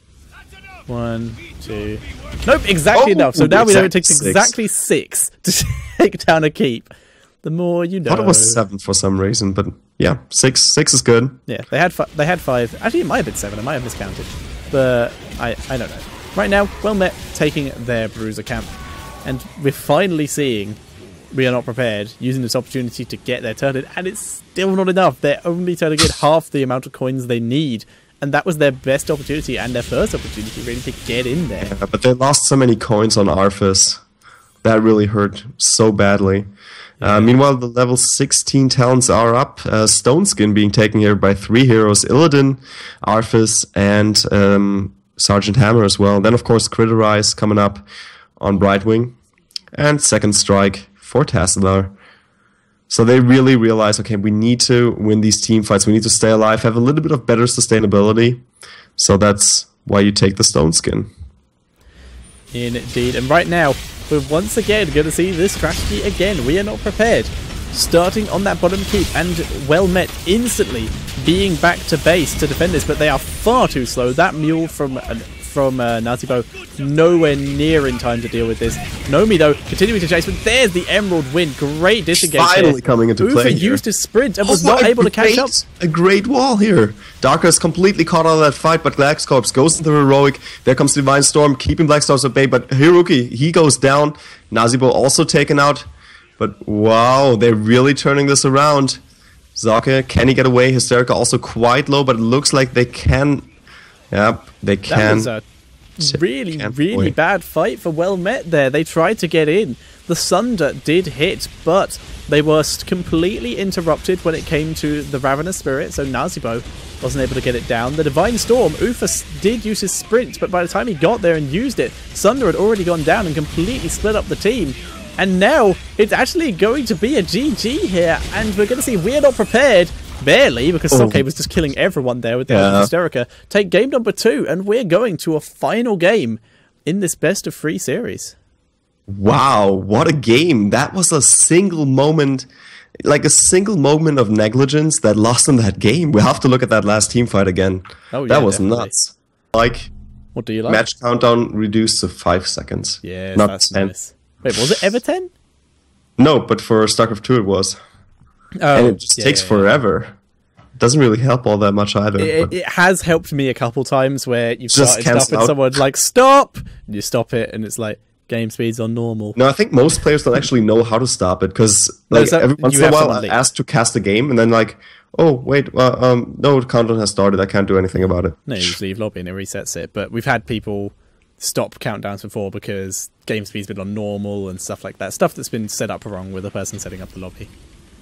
1, 2. Nope, exactly enough. So now we know it takes exactly 6 to take down a keep. The more you know. I thought it was 7 for some reason, but yeah, 6 is good. Yeah, they had 5. Actually, it might have been 7. I might have miscounted, but I don't know. Right now, WellMet taking their Bruiser camp, and we're finally seeing We Are Not Prepared using this opportunity to get their turn in, and it's still not enough. They're only turning in half the amount of coins they need, and that was their best opportunity and their first opportunity really to get in there. Yeah, but they lost so many coins on Arthas. That really hurt so badly. Meanwhile, the level 16 talents are up. Stone Skin being taken here by 3 heroes, Illidan, Arthas, and Sergeant Hammer as well. Then, of course, Criterize coming up on Brightwing. And Second Strike for Tassadar. So they really realize, okay, we need to win these team fights. We need to stay alive, have a little bit of better sustainability. So that's why you take the Stone Skin. Indeed. And right now, we're once again going to see this strategy again. We Are Not Prepared. Starting on that bottom keep and WellMet instantly being back to base to defend this, but they are far too slow. That mule from Nazibo nowhere near in time to deal with this. Nomi though continuing to chase, but there's the Emerald win. Great disengage. Finally coming into play. Ufa used his sprint and was not able to catch up. A great wall here. Darker is completely caught out of that fight, but GxxShock goes into heroic. There comes Divine Storm, keeping Black Stars at bay, but Hiruki, he goes down. Nazibo also taken out. But wow, they're really turning this around. Zake, can he get away? Hysterica also quite low, but it looks like they can. Yep, they can. That was a really bad fight for WellMet there. They tried to get in. The Sunder did hit, but they were completely interrupted when it came to the Ravenous Spirit, so Nazibo wasn't able to get it down. The Divine Storm, Ufas did use his sprint, but by the time he got there and used it, Sunder had already gone down and completely split up the team. And now, it's actually going to be a GG here, and we're going to see We Are Not Prepared, barely, because Soke was just killing everyone there with the Hysterica, take game number 2, and we're going to a final game in this best of 3 series. Wow, what a game. That was a single moment, like a single moment of negligence that lost in that game. We have to look at that last team fight again. Oh, yeah, that was definitely nuts. Like, what do you like? Match countdown reduced to 5 seconds. Yeah, not that's 10. Nice. Wait, was it ever 10? No, but for StarCraft 2 it was. And it just takes forever. It doesn't really help all that much either. It has helped me a couple times where you've started stuff and someone's like, stop! And you stop it and it's like, game speed's on normal. No, I think most players don't actually know how to stop it because like, every once in a while I ask to cast a game and then like, oh, wait, no, the countdown has started. I can't do anything about it. No, you just leave lobby and it resets it. But we've had people stop countdowns before because game speed's been on normal and stuff like that. Stuff that's been set up wrong with the person setting up the lobby.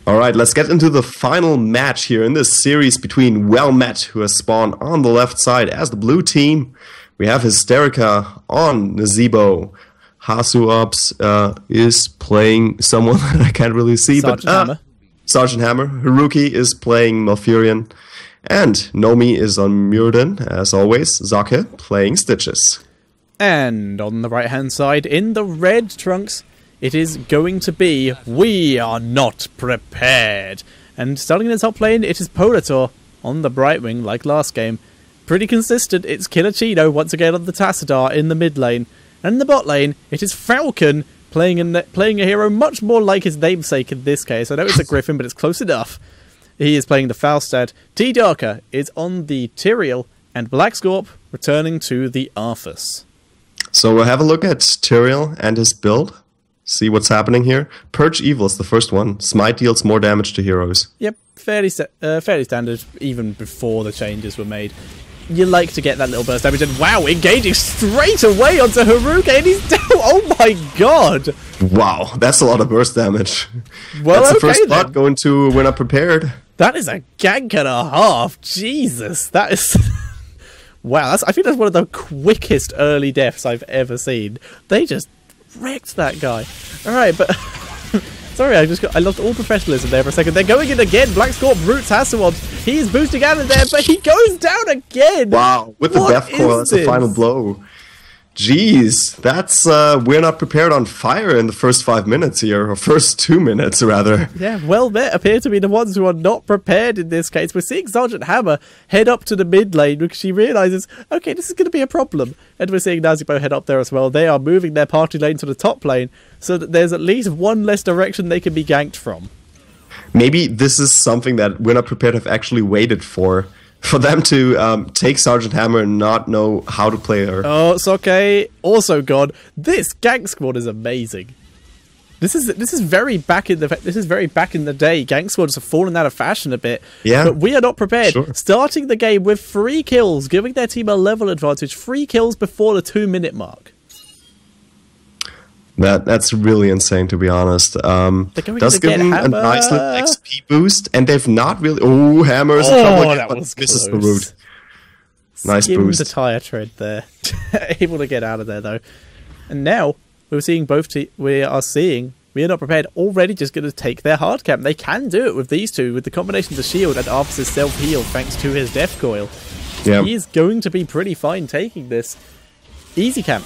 Alright, let's get into the final match here in this series between WellMet, who has spawned on the left side as the blue team. We have Hysterica on Nazibo. Hasuops is playing someone that I can't really see. Sergeant Hammer. Haruki is playing Malfurion. And Nomi is on Murden, as always. Zake playing Stitches. And on the right-hand side, in the red trunks, it is going to be We Are Not Prepared. And starting in the top lane, it is Polator on the Brightwing, like last game. Pretty consistent, it's Killer Chino once again on the Tassadar in the mid lane. And in the bot lane, it is Falcon playing a hero much more like his namesake in this case. I know it's a Griffin, but it's close enough. He is playing the Falstad. T Darker is on the Tyrael, and Blackscorp returning to the Arthas. So we'll have a look at Tyrael and his build. see what's happening here. Purge Evil is the first one. Smite deals more damage to heroes. Yep, fairly standard, even before the changes were made. You like to get that little burst damage, and wow, engaging straight away onto Haruka, and he's down. Oh my god! Wow, that's a lot of burst damage. Well, that's the first spot going to We're Not Prepared. That is a gank and a half. Jesus, that is... Wow, I think that's one of the quickest early deaths I've ever seen. They just wrecked that guy. Alright, but... Sorry, I lost all professionalism there for a second. They're going in again. Black Scorp roots Hasselhoff. He's boosting out of there, but he goes down again. Wow, with the death coil, that's the final blow. Jeez, that's We're Not Prepared on fire in the first 5 minutes here, or first 2 minutes rather. Yeah, well met appear to be the ones who are not prepared in this case. We're seeing Sergeant Hammer head up to the mid lane because she realises, okay, this is going to be a problem. And we're seeing Nazibo head up there as well. They are moving their party lane to the top lane so that there's at least one less direction they can be ganked from. Maybe this is something that We're Not Prepared have actually waited for them to take Sergeant Hammer and not know how to play her. Oh, Soke also gone. This gank squad is amazing. This is very back in the day. Gank squads have fallen out of fashion a bit. Yeah, but We Are Not Prepared. Sure. Starting the game with 3 kills, giving their team a level advantage. 3 kills before the 2-minute mark. That's really insane, to be honest. Does give them a nice little XP boost, and they've not really... Oh, Hammer's in trouble again, but misses the root. Nice boost. The tire tread there. Able to get out of there, though. And now, we are seeing We Are Not Prepared already just going to take their hard camp. They can do it with these two, with the combination of the shield and Arthur's self-heal, thanks to his death coil. Yep. He is going to be pretty fine taking this. Easy camp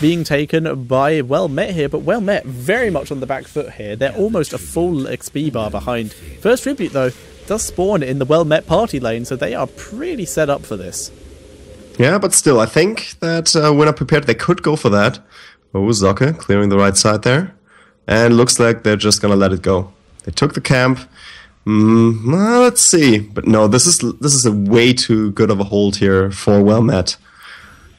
being taken by Well Met here, but Well Met very much on the back foot here. They're almost a full XP bar behind. First tribute, though, does spawn in the Well Met party lane, so they are pretty set up for this. Yeah, but still, I think that We're Not Prepared, they could go for that. Oh, Zocke clearing the right side there. And looks like they're just going to let it go. They took the camp. Well, let's see. But no, this is a way too good of a hold here for Well Met.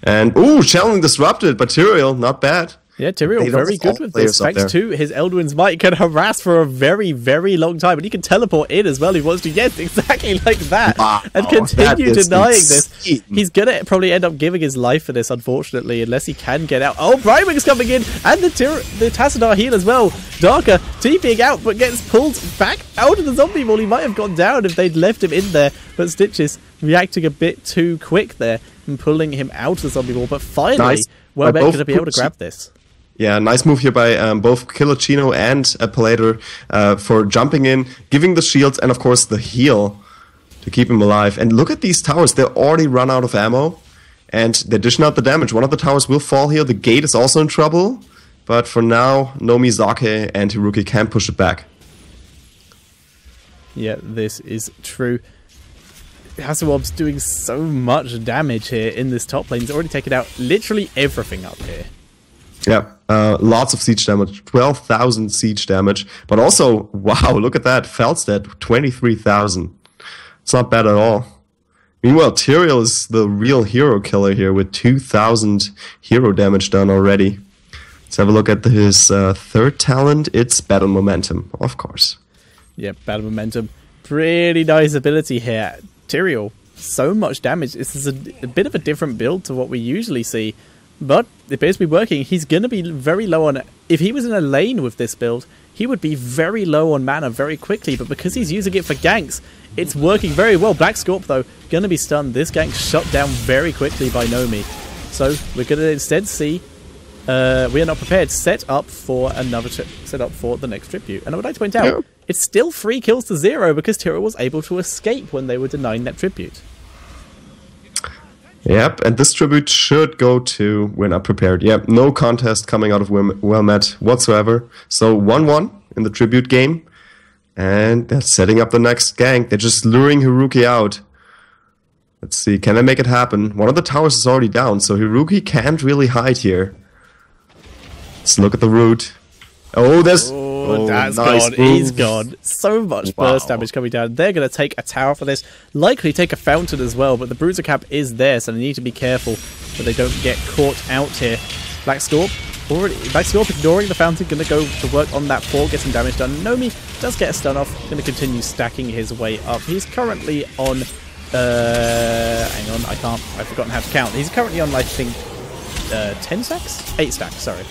And, ooh, Channeling Disrupted, but Tyrael, not bad. Yeah, Tyrael very good with this, thanks to his Eldwin's Might, can harass for a very, very long time, and he can teleport in as well if he wants to. Yes, exactly like that. Wow, and continue denying this. He's going to probably end up giving his life for this, unfortunately, unless he can get out. Oh, Priming's coming in, and the Tassadar heal as well. Darker TPing out, but gets pulled back out of the zombie wall. He might have gone down if they'd left him in there, but Stitches reacting a bit too quick there and pulling him out of the zombie wall. But finally, Well, they're going to be able to grab this. Yeah, nice move here by both Killer Chino and Pallator for jumping in, giving the shields, and of course the heal to keep him alive. And look at these towers, they're already run out of ammo, and they're dishing out the damage. One of the towers will fall here, the gate is also in trouble, but for now, Nomi, Zocke, and Hiruki can push it back. Yeah, this is true. Hasselhoff's doing so much damage here in this top lane. He's already taken out literally everything up here. Yeah, lots of siege damage, 12,000 siege damage, but also, wow, look at that, Feldstedt, 23,000. It's not bad at all. Meanwhile, Tyrael is the real hero killer here with 2,000 hero damage done already. Let's have a look at his third talent. It's Battle Momentum, of course. Yeah, Battle Momentum. Pretty nice ability here. Tyrael, so much damage. This is a bit of a different build to what we usually see. But it appears to be working. He's going to be very low on... If he was in a lane with this build, he would be very low on mana very quickly. But because he's using it for ganks, it's working very well. Black Scorp, though, going to be stunned. This gank shut down very quickly by Nomi. So we're going to instead see... We Are Not Prepared set up for the next tribute. And I would like to point out, it's still 3 kills to 0 because Tyrael was able to escape when they were denying that tribute. Yep, and this tribute should go to We're Not Prepared. Yep, no contest coming out of Well Met whatsoever. So 1-1 in the tribute game. And they're setting up the next gank. They're just luring Hiruki out. Let's see, can they make it happen? One of the towers is already down, so Hiruki can't really hide here. Let's look at the root. Oh, there's... Oh, that's nice gone. Move. He's gone. So much burst damage coming down. They're going to take a tower for this. Likely take a fountain as well, but the Bruiser Cap is there, so they need to be careful that they don't get caught out here. Black Scorp already. Blackscorp ignoring the fountain, going to go to work on that fort, get some damage done. Nomi does get a stun off, going to continue stacking his way up. He's currently on, hang on, I've forgotten how to count. He's currently on, I think, 10 stacks? 8 stacks, sorry.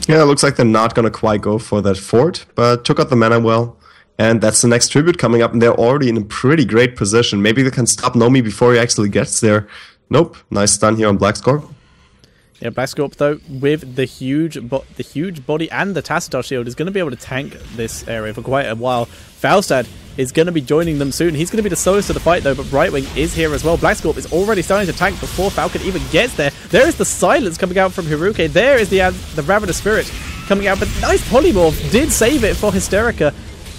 Yeah, it looks like they're not going to quite go for that fort, but took out the mana well. And that's the next tribute coming up, and they're already in a pretty great position. Maybe they can stop Nomi before he actually gets there. Nope, nice stun here on Blackscorp. Yeah, Blackscorp, though, with the huge body and the Tassadar shield, is going to be able to tank this area for quite a while. Faustad is going to be joining them soon. He's going to be the soloist of the fight, though, but Brightwing is here as well. Blackscorp is already starting to tank before Falcon even gets there. There is the silence coming out from Hiruke. There is the Ravenous Spirit coming out, but nice polymorph did save it for Hysterica.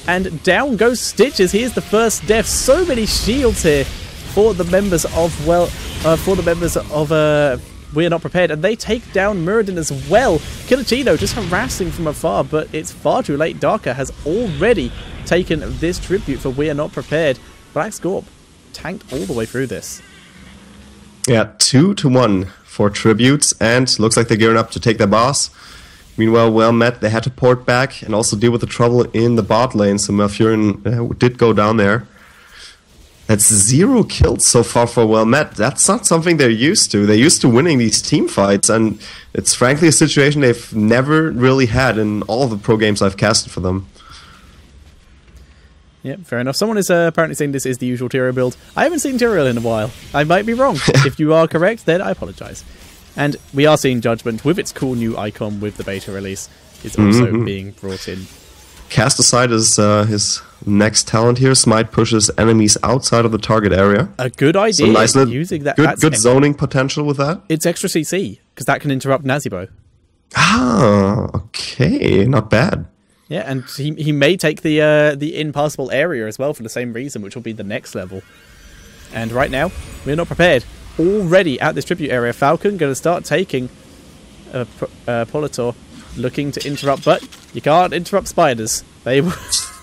And down goes Stitches. He is the first death. So many shields here for the members of, We're Not Prepared, and they take down Muradin as well. Kilachino just harassing from afar, but it's far too late. Darker has already taken this tribute for We Are Not Prepared. Blackscorp tanked all the way through this. Yeah, 2-1 for tributes, and looks like they're gearing up to take their boss. Meanwhile, Well Met, they had to port back and also deal with the trouble in the bot lane, so Malfurion did go down there. That's 0 kills so far for Well Met. That's not something they're used to. They're used to winning these team fights, and it's frankly a situation they've never really had in all the pro games I've casted for them. Yeah, fair enough. Someone is apparently saying this is the usual Tyrael build. I haven't seen Tyrael in a while. I might be wrong. If you are correct, then I apologise. And we are seeing Judgment with its cool new icon with the beta release is also being brought in. Cast Aside is his next talent here. Smite pushes enemies outside of the target area. A good idea. So nice using that. Good zoning potential with that. It's extra CC because that can interrupt Nazibo. Ah, okay, not bad. Yeah, and he may take the impassable area as well for the same reason, which will be the next level. And right now, we're not prepared. Already at this tribute area, Falcon going to start taking Politor, looking to interrupt, but you can't interrupt spiders. They will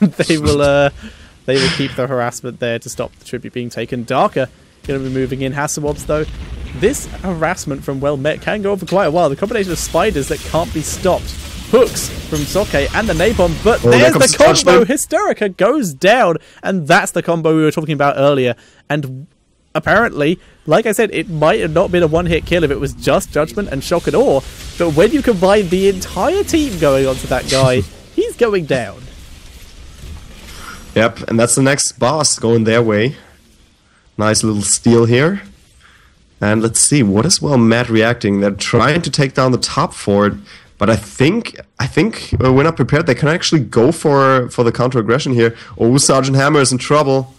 they will keep the harassment there to stop the tribute being taken. Darker going to be moving in. Hasselwobs, though, this harassment from Well Met can go on for quite a while. The combination of spiders that can't be stopped, hooks from Soke and the Napalm, but there's the combo. Hysterica goes down, and that's the combo we were talking about earlier. And apparently, like I said, it might have not been a one-hit kill if it was just Judgment and Shock and Awe, but when you combine the entire team going onto that guy, he's going down. Yep, and that's the next boss going their way. Nice little steal here. And let's see, what is Well Met reacting? They're trying to take down the top fort, but I think We're Not Prepared. They can actually go for the counter-aggression here. Oh, Sergeant Hammer is in trouble.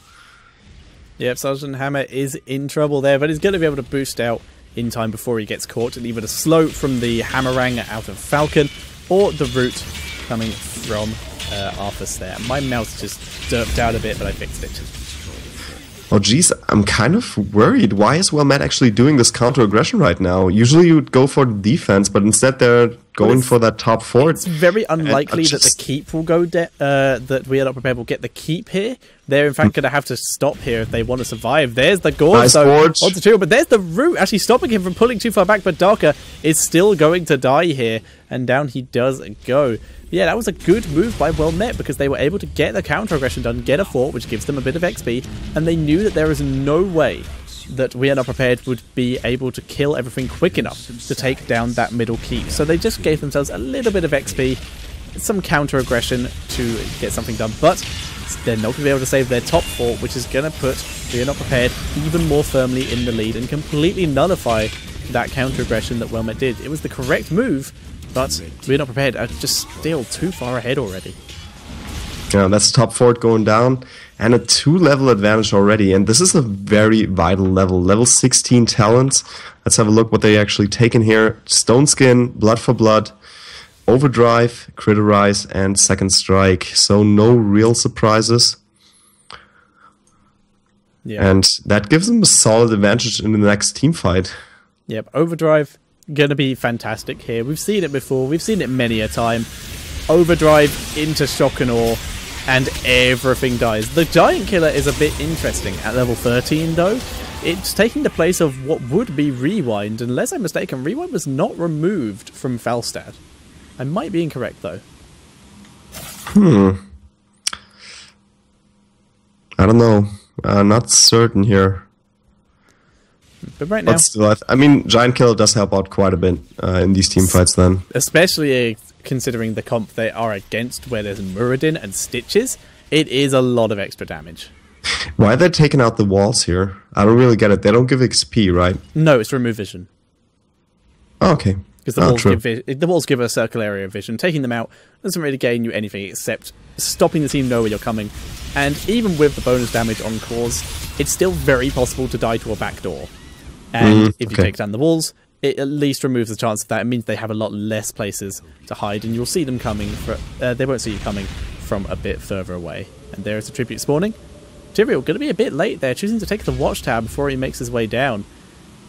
Yep, Sergeant Hammer is in trouble there, but he's going to be able to boost out in time before he gets caught. And either the slow from the Hammerang out of Falcon, or the root coming from Arthas there. My mouse just derped out a bit, but I fixed it. Oh geez, I'm kind of worried. Why is Well Met actually doing this counter-aggression right now? Usually you would go for the defense, but instead they're going for that top fort. It's very unlikely that the keep will go that We Are Not Prepared will get the keep here. They're in fact going to have to stop here if they want to survive. There's the Gorge, nice onto two, but there's the root actually stopping him from pulling too far back, but Darker is still going to die here, and down he does go. Yeah, that was a good move by Well Met because they were able to get the counter-aggression done, get a fort, which gives them a bit of XP, and they knew that there is no way that We Are Not Prepared would be able to kill everything quick enough to take down that middle keep. So they just gave themselves a little bit of XP, some counter-aggression to get something done, but they're not going to be able to save their top fort, which is going to put We Are Not Prepared even more firmly in the lead and completely nullify that counter-aggression that Well Met did. It was the correct move, but We're Not Prepared are just still too far ahead already. Yeah, that's top fort going down, and a 2-level advantage already, and this is a very vital level. Level 16 talents. Let's have a look what they actually taken here. Stone Skin, Blood for Blood, Overdrive, Criterize, and Second Strike. So no real surprises. Yeah. And that gives them a solid advantage in the next team fight. Yep, Overdrive going to be fantastic here. We've seen it before. We've seen it many a time. Overdrive into Shock and Awe, and everything dies. The Giant Killer is a bit interesting at level 13, though, it's taking the place of what would be Rewind. Unless I'm mistaken, Rewind was not removed from Falstad. I might be incorrect, though. I don't know. Not certain here. But right now... But still, I mean, Giant Killer does help out quite a bit in these team fights then. Especially considering the comp they are against, where there's Muradin and Stitches, it is a lot of extra damage. Why are they taking out the walls here? I don't really get it. They don't give XP, right? No, it's remove vision. Oh, okay. Because the walls give a circle area of vision. Taking them out doesn't really gain you anything except stopping the team know where you're coming. And even with the bonus damage on cores, it's still very possible to die to a backdoor. And if you take down the walls, it at least removes the chance of that. It means they have a lot less places to hide, and you'll see them coming. They won't see you coming from a bit further away. And there's a tribute spawning. Tyrael going to be a bit late there, choosing to take the watchtower before he makes his way down.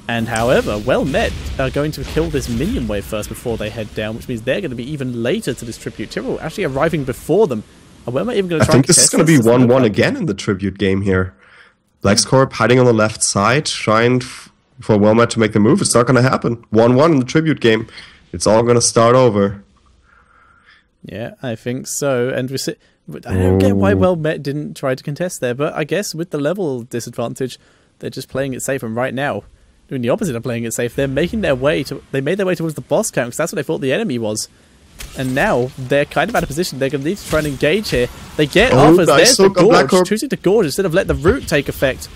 And however, Well Met are going to kill this minion wave first before they head down, which means they're going to be even later to this tribute. Tyrael actually arriving before them. And Well Met even going to try and I think this is going to be 1-1 again in the tribute game here. Blackscorp hiding on the left side, trying for Well Met to make the move. It's not going to happen. 1-1 in the tribute game. It's all going to start over. Yeah, I think so. And I don't get why Well Met didn't try to contest there, but I guess with the level disadvantage, they're just playing it safe. And right now, doing the opposite of playing it safe, they're making their way to. They made their way towards the boss camp because that's what they thought the enemy was. And now they're kind of out of position. They're going to need to try and engage here. They get off as there's the Gorge, choosing to Gorge instead of let the root take effect.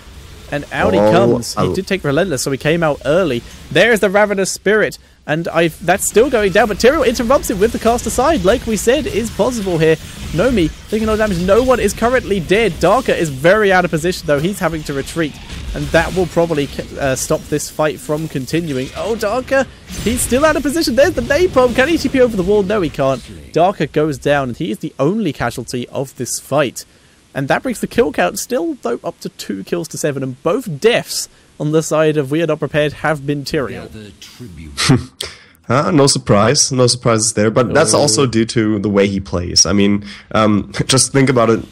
And out he comes. He did take Relentless, so he came out early. There's the Ravenous Spirit, and that's still going down, but Tyrael interrupts it with the cast aside. Like we said, is possible here. Nomi taking no damage. No one is currently dead. Darker is very out of position, though. He's having to retreat, and that will probably stop this fight from continuing. Oh, Darker, he's still out of position. There's the napalm. Can he TP over the wall? No, he can't. Darker goes down, and he is the only casualty of this fight. And that brings the kill count still, though, up to 2 kills to 7. And both deaths on the side of We Are Not Prepared have been Tyrael. No surprise. No surprises there. But that's also due to the way he plays. I mean, just think about it.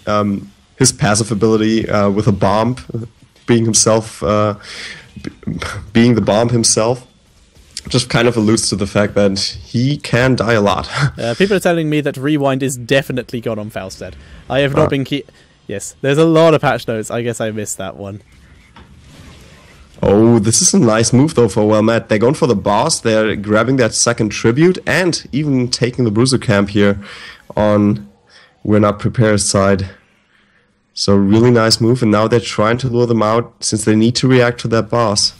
His passive ability with a bomb, being himself, being the bomb himself, just kind of alludes to the fact that he can die a lot. People are telling me that Rewind is definitely gone on Falstad. I have not been Yes, there's a lot of patch notes. I guess I missed that one. Oh, this is a nice move, though, for Well Met. They're going for the boss. They're grabbing that second tribute and even taking the Bruiser camp here on We're Not Prepared side. So really nice move, and now they're trying to lure them out since they need to react to that boss.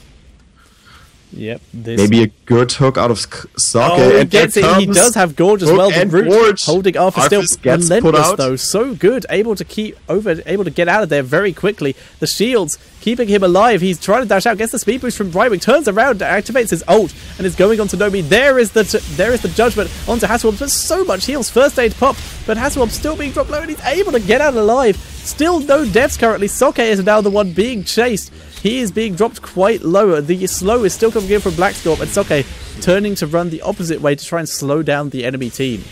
Yep. Maybe a good hook out of Sock. Oh, he gets it. He does have Gorge as well. The root holding Arthur still relentless, though. So good. Able to get out of there very quickly. The shields keeping him alive. He's trying to dash out. Gets the speed boost from Brightwing. Turns around, activates his ult, and is going on to Nomi. There is the judgment onto Hasselhoff. There's so much heals. First aid pop, but Hasselhoff still being dropped low, and he's able to get out alive. Still no deaths currently. Soke is now the one being chased. He is being dropped quite low. The slow is still coming in from Blackscorp, and Soke turning to run the opposite way to try and slow down the enemy team.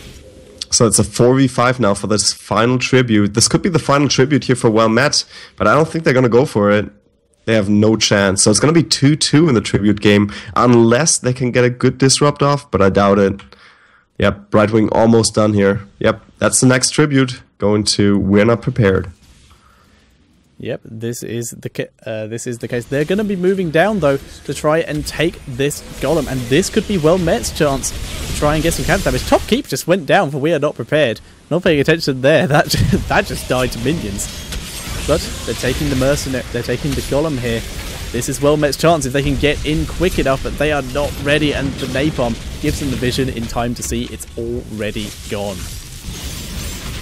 So it's a 4v5 now for this final tribute. This could be the final tribute here for Well Met, but I don't think they're going to go for it. They have no chance. So it's going to be 2-2 in the tribute game, unless they can get a good disrupt off, but I doubt it. Yep, Brightwing almost done here. Yep, that's the next tribute, going to We're Not Prepared. Yep, this is the case. They're going to be moving down, though, to try and take this golem. And this could be Well Met's chance to try and get some counter damage. Top Keep just went down for We Are Not Prepared. Not paying attention there. That just died to minions. But they're taking the mercenary. They're taking the golem here. This is Well Met's chance if they can get in quick enough, but they are not ready. And the napalm gives them the vision in time to see it's already gone.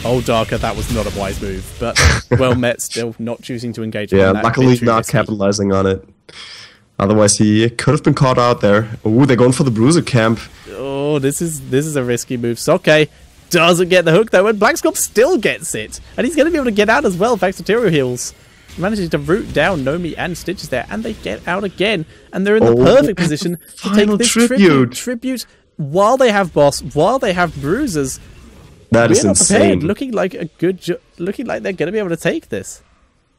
Oh, Darker, that was not a wise move, but Well Met still not choosing to engage. Yeah, luckily not capitalizing on it. Otherwise, he could have been caught out there. Oh, they're going for the Bruiser camp. Oh, this is a risky move. Soke doesn't get the hook, though, and Blackscorp still gets it. And he's going to be able to get out as well, thanks to Tyrael heals. Manages to root down Nomi and Stitches there, and they get out again. And they're in the perfect position to take this tribute while they have boss, while they have bruisers. That is insane. Looking like they're going to be able to take this.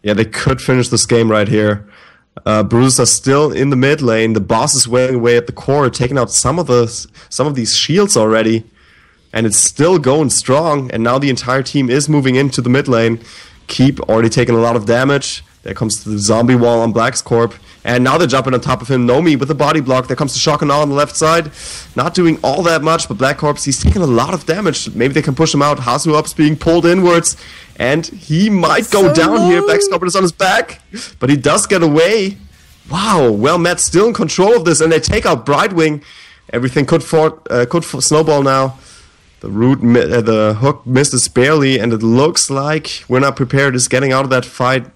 Yeah, they could finish this game right here. Bruiser still in the mid lane. The boss is wearing away at the core, taking out some of these shields already. And it's still going strong. And now the entire team is moving into the mid lane. Keep already taking a lot of damage. There comes the zombie wall on Black's Corp. And now they're jumping on top of him. Nomi with the body block. There comes the Shock and Awe on the left side. Not doing all that much, but Black Corp, he's taking a lot of damage. Maybe they can push him out. Hasuop's being pulled inwards. And he might go down here. Black Corp is on his back. But he does get away. Wow, well, Matt's still in control of this. And they take out Brightwing. Everything could snowball now. The hook misses barely. And it looks like We're Not Prepared is getting out of that fight.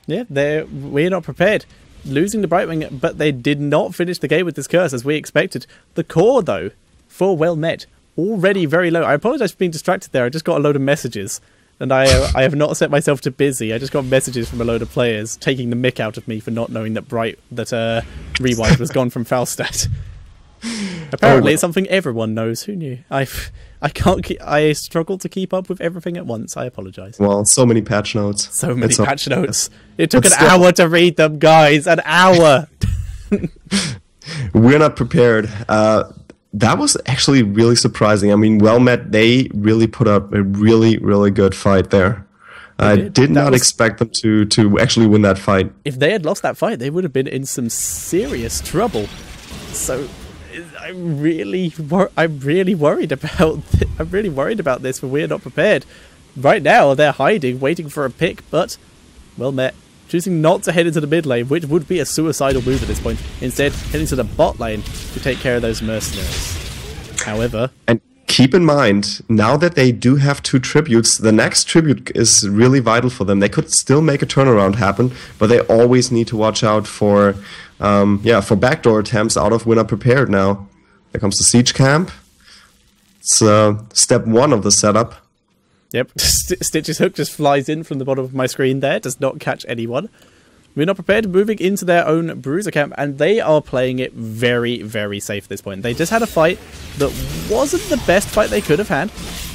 Yeah, we're not prepared. Losing the Brightwing, but they did not finish the game with this curse as we expected. The core, though, for Well Met, already very low. I apologize for being distracted there. I just got a load of messages. And I have not set myself to busy. I just got messages from a load of players taking the mick out of me for not knowing that Rewind was gone from Falstad. Apparently, it's something everyone knows. Who knew? I struggle to keep up with everything at once. I apologize. Well, so many patch notes. So many patch notes. It took an hour to read them, guys. An hour. We're Not Prepared. That was actually really surprising. I mean, Well Met, they really put up a really, really good fight there. I did not expect them to actually win that fight. If they had lost that fight, they would have been in some serious trouble. So I'm really worried about this. For We're Not Prepared. Right now, they're hiding, waiting for a pick, but Well Met choosing not to head into the mid lane, which would be a suicidal move at this point. Instead, heading to the bot lane to take care of those mercenaries. However, and keep in mind, now that they do have 2 tributes, the next tribute is really vital for them. They could still make a turnaround happen, but they always need to watch out for backdoor attempts out of We're Not Prepared now. There comes the siege camp. It's step 1 of the setup. Yep, Stitch's hook just flies in from the bottom of my screen there, does not catch anyone. We're Not Prepared, moving into their own Bruiser camp, and they are playing it very, very safe at this point. They just had a fight that wasn't the best fight they could have had,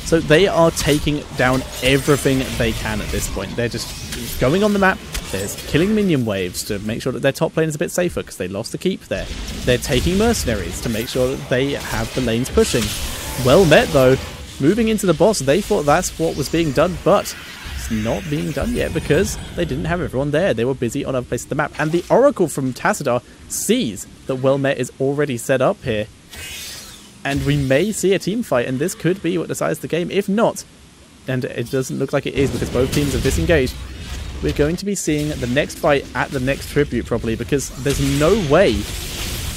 so they are taking down everything they can at this point. They're just going on the map, they're killing minion waves to make sure that their top lane is a bit safer because they lost the keep there. They're taking mercenaries to make sure that they have the lanes pushing. Well Met, though. Moving into the boss, they thought that's what was being done, but it's not being done yet because they didn't have everyone there. They were busy on other places of the map. And the Oracle from Tassadar sees that Well Met is already set up here. And we may see a team fight, and this could be what decides the game. If not, and it doesn't look like it is because both teams are disengaged, we're going to be seeing the next fight at the next tribute probably, because there's no way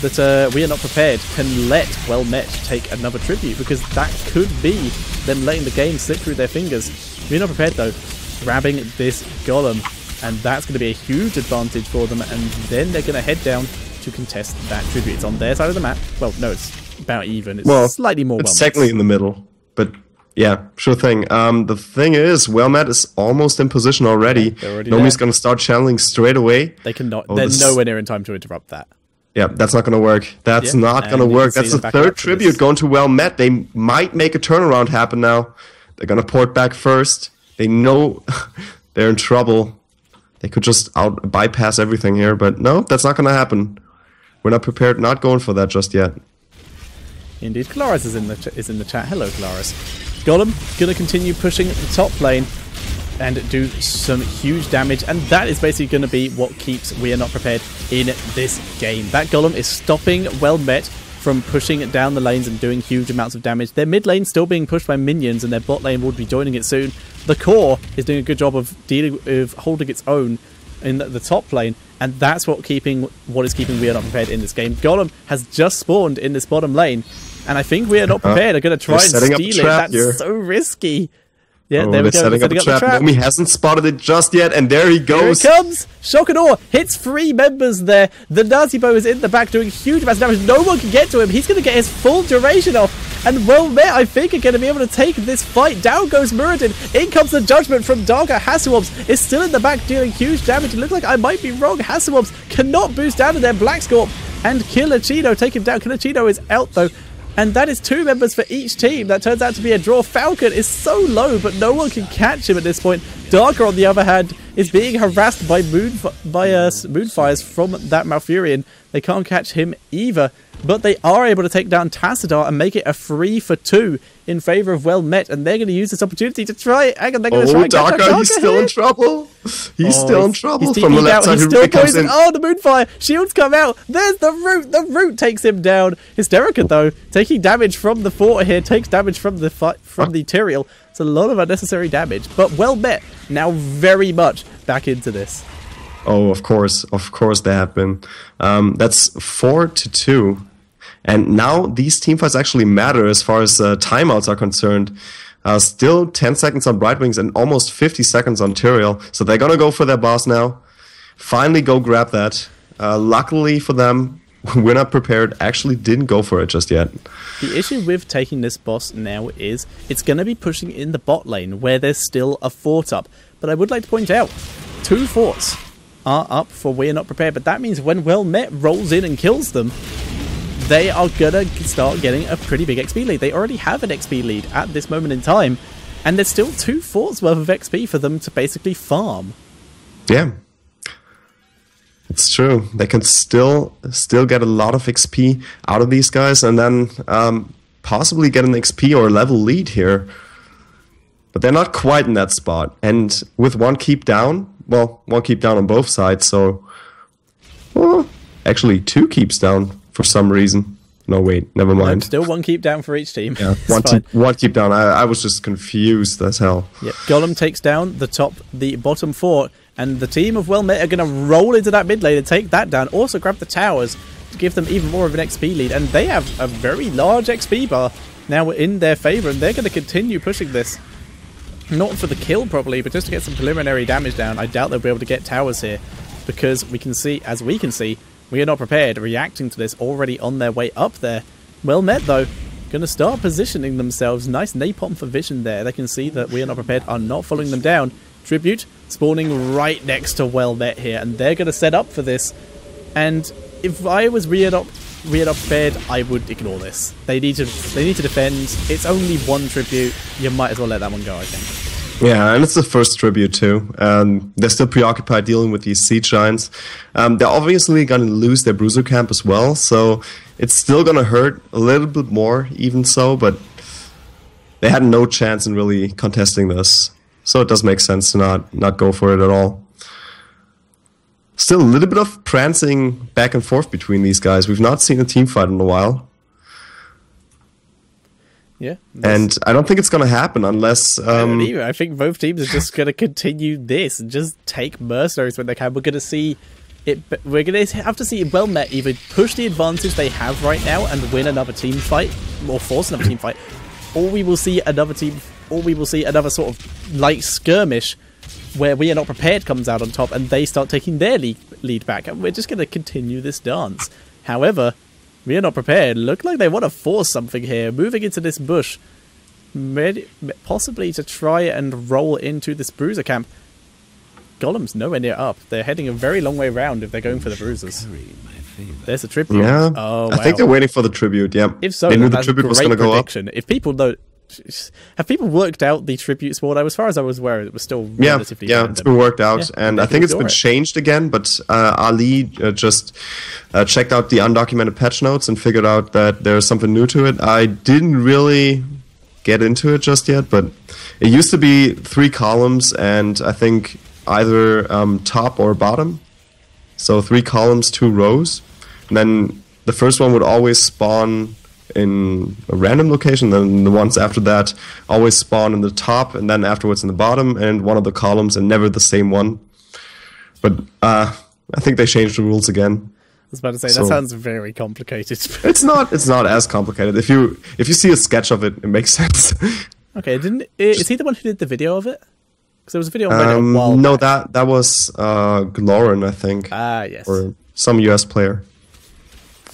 that We Are Not Prepared can let Well Met take another tribute, because that could be them letting the game slip through their fingers. We Are Not Prepared, though, grabbing this golem, and that's going to be a huge advantage for them, and then they're going to head down to contest that tribute. It's on their side of the map. Well, no, it's about even. It's slightly more It's technically in the middle, but yeah, sure thing. The thing is, Well Met is almost in position already. Nomi's going to start channeling straight away. They cannot. They're nowhere near in time to interrupt that. Yeah, that's not going to work. That's not going to work. That's the 3rd tribute going to Well Met. They might make a turnaround happen now. They're going to port back first. They know they're in trouble. They could just bypass everything here, but no, that's not going to happen. We're Not Prepared, not going for that just yet. Indeed, Claris is in the chat. Hello, Claris. Golem going to continue pushing the top lane and do some huge damage, and that is basically going to be what keeps We Are Not Prepared in this game. That Golem is stopping Well Met from pushing down the lanes and doing huge amounts of damage. Their mid lane still being pushed by minions, and their bot lane will be joining it soon. The core is doing a good job of holding its own in the top lane, and that's what is keeping We Are Not Prepared in this game. Golem has just spawned in this bottom lane, and I think We Are Not Prepared are going to try and steal it. That's so risky. Yeah, there we go. Setting up the trap. Nomi hasn't spotted it just yet, and there he goes. Here it comes! Shock and Awe hits 3 members there. The Nazibo is in the back doing huge amounts of damage. No one can get to him. He's going to get his full duration off. And Well Met, I think, are going to be able to take this fight. Down goes Muradin. In comes the judgment from Darga. Hasuop's is still in the back dealing huge damage. It looks like I might be wrong. Hasuop's cannot boost down to their Black Scorp. And Kilachino take him down. Kilachino is out, though. And that is 2 members for each team. That turns out to be a draw. Falcon is so low, but no one can catch him at this point. Darker, on the other hand, is being harassed by Moonfires from that Malfurion. They can't catch him either, but they are able to take down Tassadar and make it a 3-for-2 in favor of Well Met, and they're going to use this opportunity to try it. Hang on, they're going to try Darker, he's still in trouble. He's still in trouble from the left side. He's still poisoned. Oh, the Moonfire. Shields come out. There's the Root. The Root takes him down. Hysterica, though, taking damage from the Fort here, takes damage from the Tyrael. It's a lot of unnecessary damage, but Well Met now very much back into this. Oh, of course they have been. That's 4-2, and now these teamfights actually matter as far as timeouts are concerned. Still 10 seconds on Brightwings and almost 50 seconds on Tyrael, so they're gonna go for their boss now. Finally go grab that. Luckily for them, We're Not Prepared actually didn't go for it just yet. The issue with taking this boss now is it's going to be pushing in the bot lane where there's still a fort up. But I would like to point out, 2 forts are up for We're Not Prepared, but that means when Well Met rolls in and kills them, they are going to start getting a pretty big XP lead. They already have an XP lead at this moment in time, and there's still 2 forts worth of XP for them to basically farm. Yeah. It's true. They can still get a lot of XP out of these guys, and then possibly get an XP or level lead here. But they're not quite in that spot. And with 1 keep down, well, 1 keep down on both sides, so... Well, actually 2 keeps down for some reason. No, wait, never mind. Still 1 keep down for each team. Yeah, one keep down. I was just confused as hell. Yep. Golem takes down the bottom fort, and the team of Well Met are going to roll into that mid lane and take that down. Also grab the towers to give them even more of an XP lead, and they have a very large XP bar now in their favor, and they're going to continue pushing this. Not for the kill probably, but just to get some preliminary damage down. I doubt they'll be able to get towers here, because we can see, We Are Not Prepared reacting to this already on their way up there. Well Met, though, going to start positioning themselves. Nice napalm for vision there. They can see that We Are Not Prepared are not following them down. Tribute spawning right next to Well Met here, and they're going to set up for this. And if I was We Are Not Prepared, I would ignore this. They need to defend. It's only 1 tribute. You might as well let that one go, I think. Yeah, and it's the first tribute too. They're still preoccupied dealing with these siege giants. They're obviously going to lose their bruiser camp as well, so it's still going to hurt a little bit more, even so, but they had no chance in really contesting this. So it does make sense to not go for it at all. Still a little bit of prancing back and forth between these guys. We've not seen a team fight in a while. Yeah, and I don't think it's going to happen unless... I don't either. I think both teams are just going to continue this and just take mercenaries when they can. We're going to see it. We're going to have to see Well Met either push the advantage they have right now and win another team fight, or force another team fight, or we will see another sort of light skirmish where We Are Not Prepared comes out on top and they start taking their lead back. And we're just going to continue this dance. However, We Are Not Prepared look like they want to force something here, moving into this bush, possibly to try and roll into this bruiser camp. Golem's nowhere near up. They're heading a very long way around if they're going for the bruisers. There's a tribute. Yeah, oh, wow. I think they're waiting for the tribute, yeah. If so, they knew the that's tribute was going to go up. If people don't... Have people worked out the tribute spawn? As far as I was aware, it was still relatively random. It's been worked out, and I think it's been changed again, but Ali just checked out the undocumented patch notes and figured out that there's something new to it. I didn't really get into it just yet, but it used to be 3 columns, and I think either top or bottom. So 3 columns, 2 rows, and then the first one would always spawn in a random location, then the ones after that always spawn in the top, and then afterwards in the bottom, and one of the columns, and never the same one. But I think they changed the rules again. I was about to say, that sounds very complicated. It's not as complicated. If you see a sketch of it, it makes sense. Okay, is he the one who did the video of it? Because there was a video on Reddit a while No, back. that was Glorin, I think. Ah, yes. Or some US player.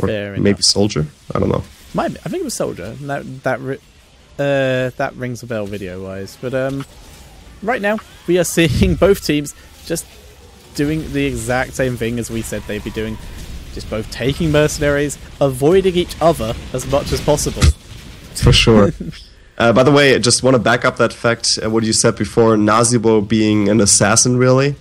Or maybe Soldier. I don't know. I think it was Soldier. That rings a bell video-wise. But right now, we are seeing both teams just doing the exact same thing as we said they'd be doing. Just both taking mercenaries, avoiding each other as much as possible. For sure. By the way, I just want to back up that fact, what you said before, Nazibo being an assassin, really.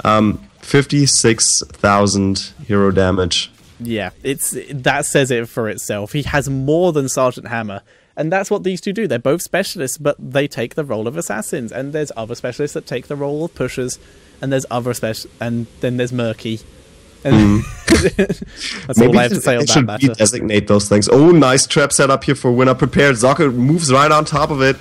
56,000 hero damage. Yeah, that says it for itself. He has more than Sergeant Hammer. And that's what these two do. They're both specialists, but they take the role of assassins. And there's other specialists that take the role of pushers. And there's other and then there's Murky. And that's Maybe all I have to say on that matter. Designate those things. Oh, nice trap setup here for Winner Prepared. Zocker moves right on top of it.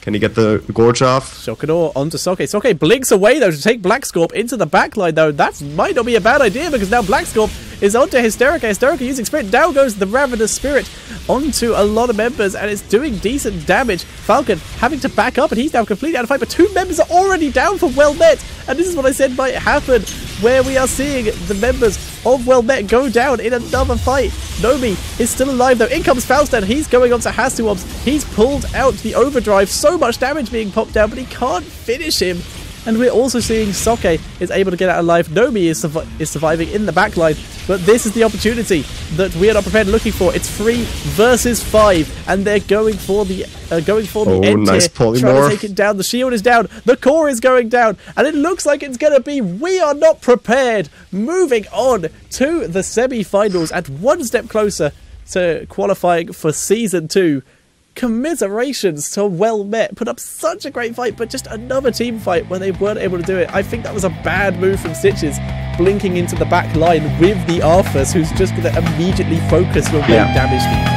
Can he get the Gorge off? Shockador onto Soke. Soke blinks away, though, to take Blackscorp into the backline, though. That might not be a bad idea, because now Blackscorp is onto Hysterica. Hysterica using Sprint. Down goes the Ravenous Spirit onto a lot of members, and it's doing decent damage. Falcon having to back up, and he's now completely out of fight, but 2 members are already down for Well Met. And this is what I said might happen, where we are seeing the members of Well Met go down in another fight. Nomi is still alive, though. In comes Faustin. He's going on to Hasuobs. He's pulled out the overdrive. So much damage being popped down, but he can't finish him. And we're also seeing Soke is able to get out alive. Nomi is surviving in the backline, but this is the opportunity that we are not prepared looking for. It's 3 versus 5, and they're going for the end nice here, trying to take it down. The shield is down, the core is going down, and it looks like it's going to be We Are Not Prepared moving on to the semi-finals and one step closer to qualifying for Season 2. Commiserations to Well Met. Put up such a great fight, but just another team fight where they weren't able to do it. I think that was a bad move from Stitches, blinking into the back line with the Arthas, who's just going to immediately focus your damage.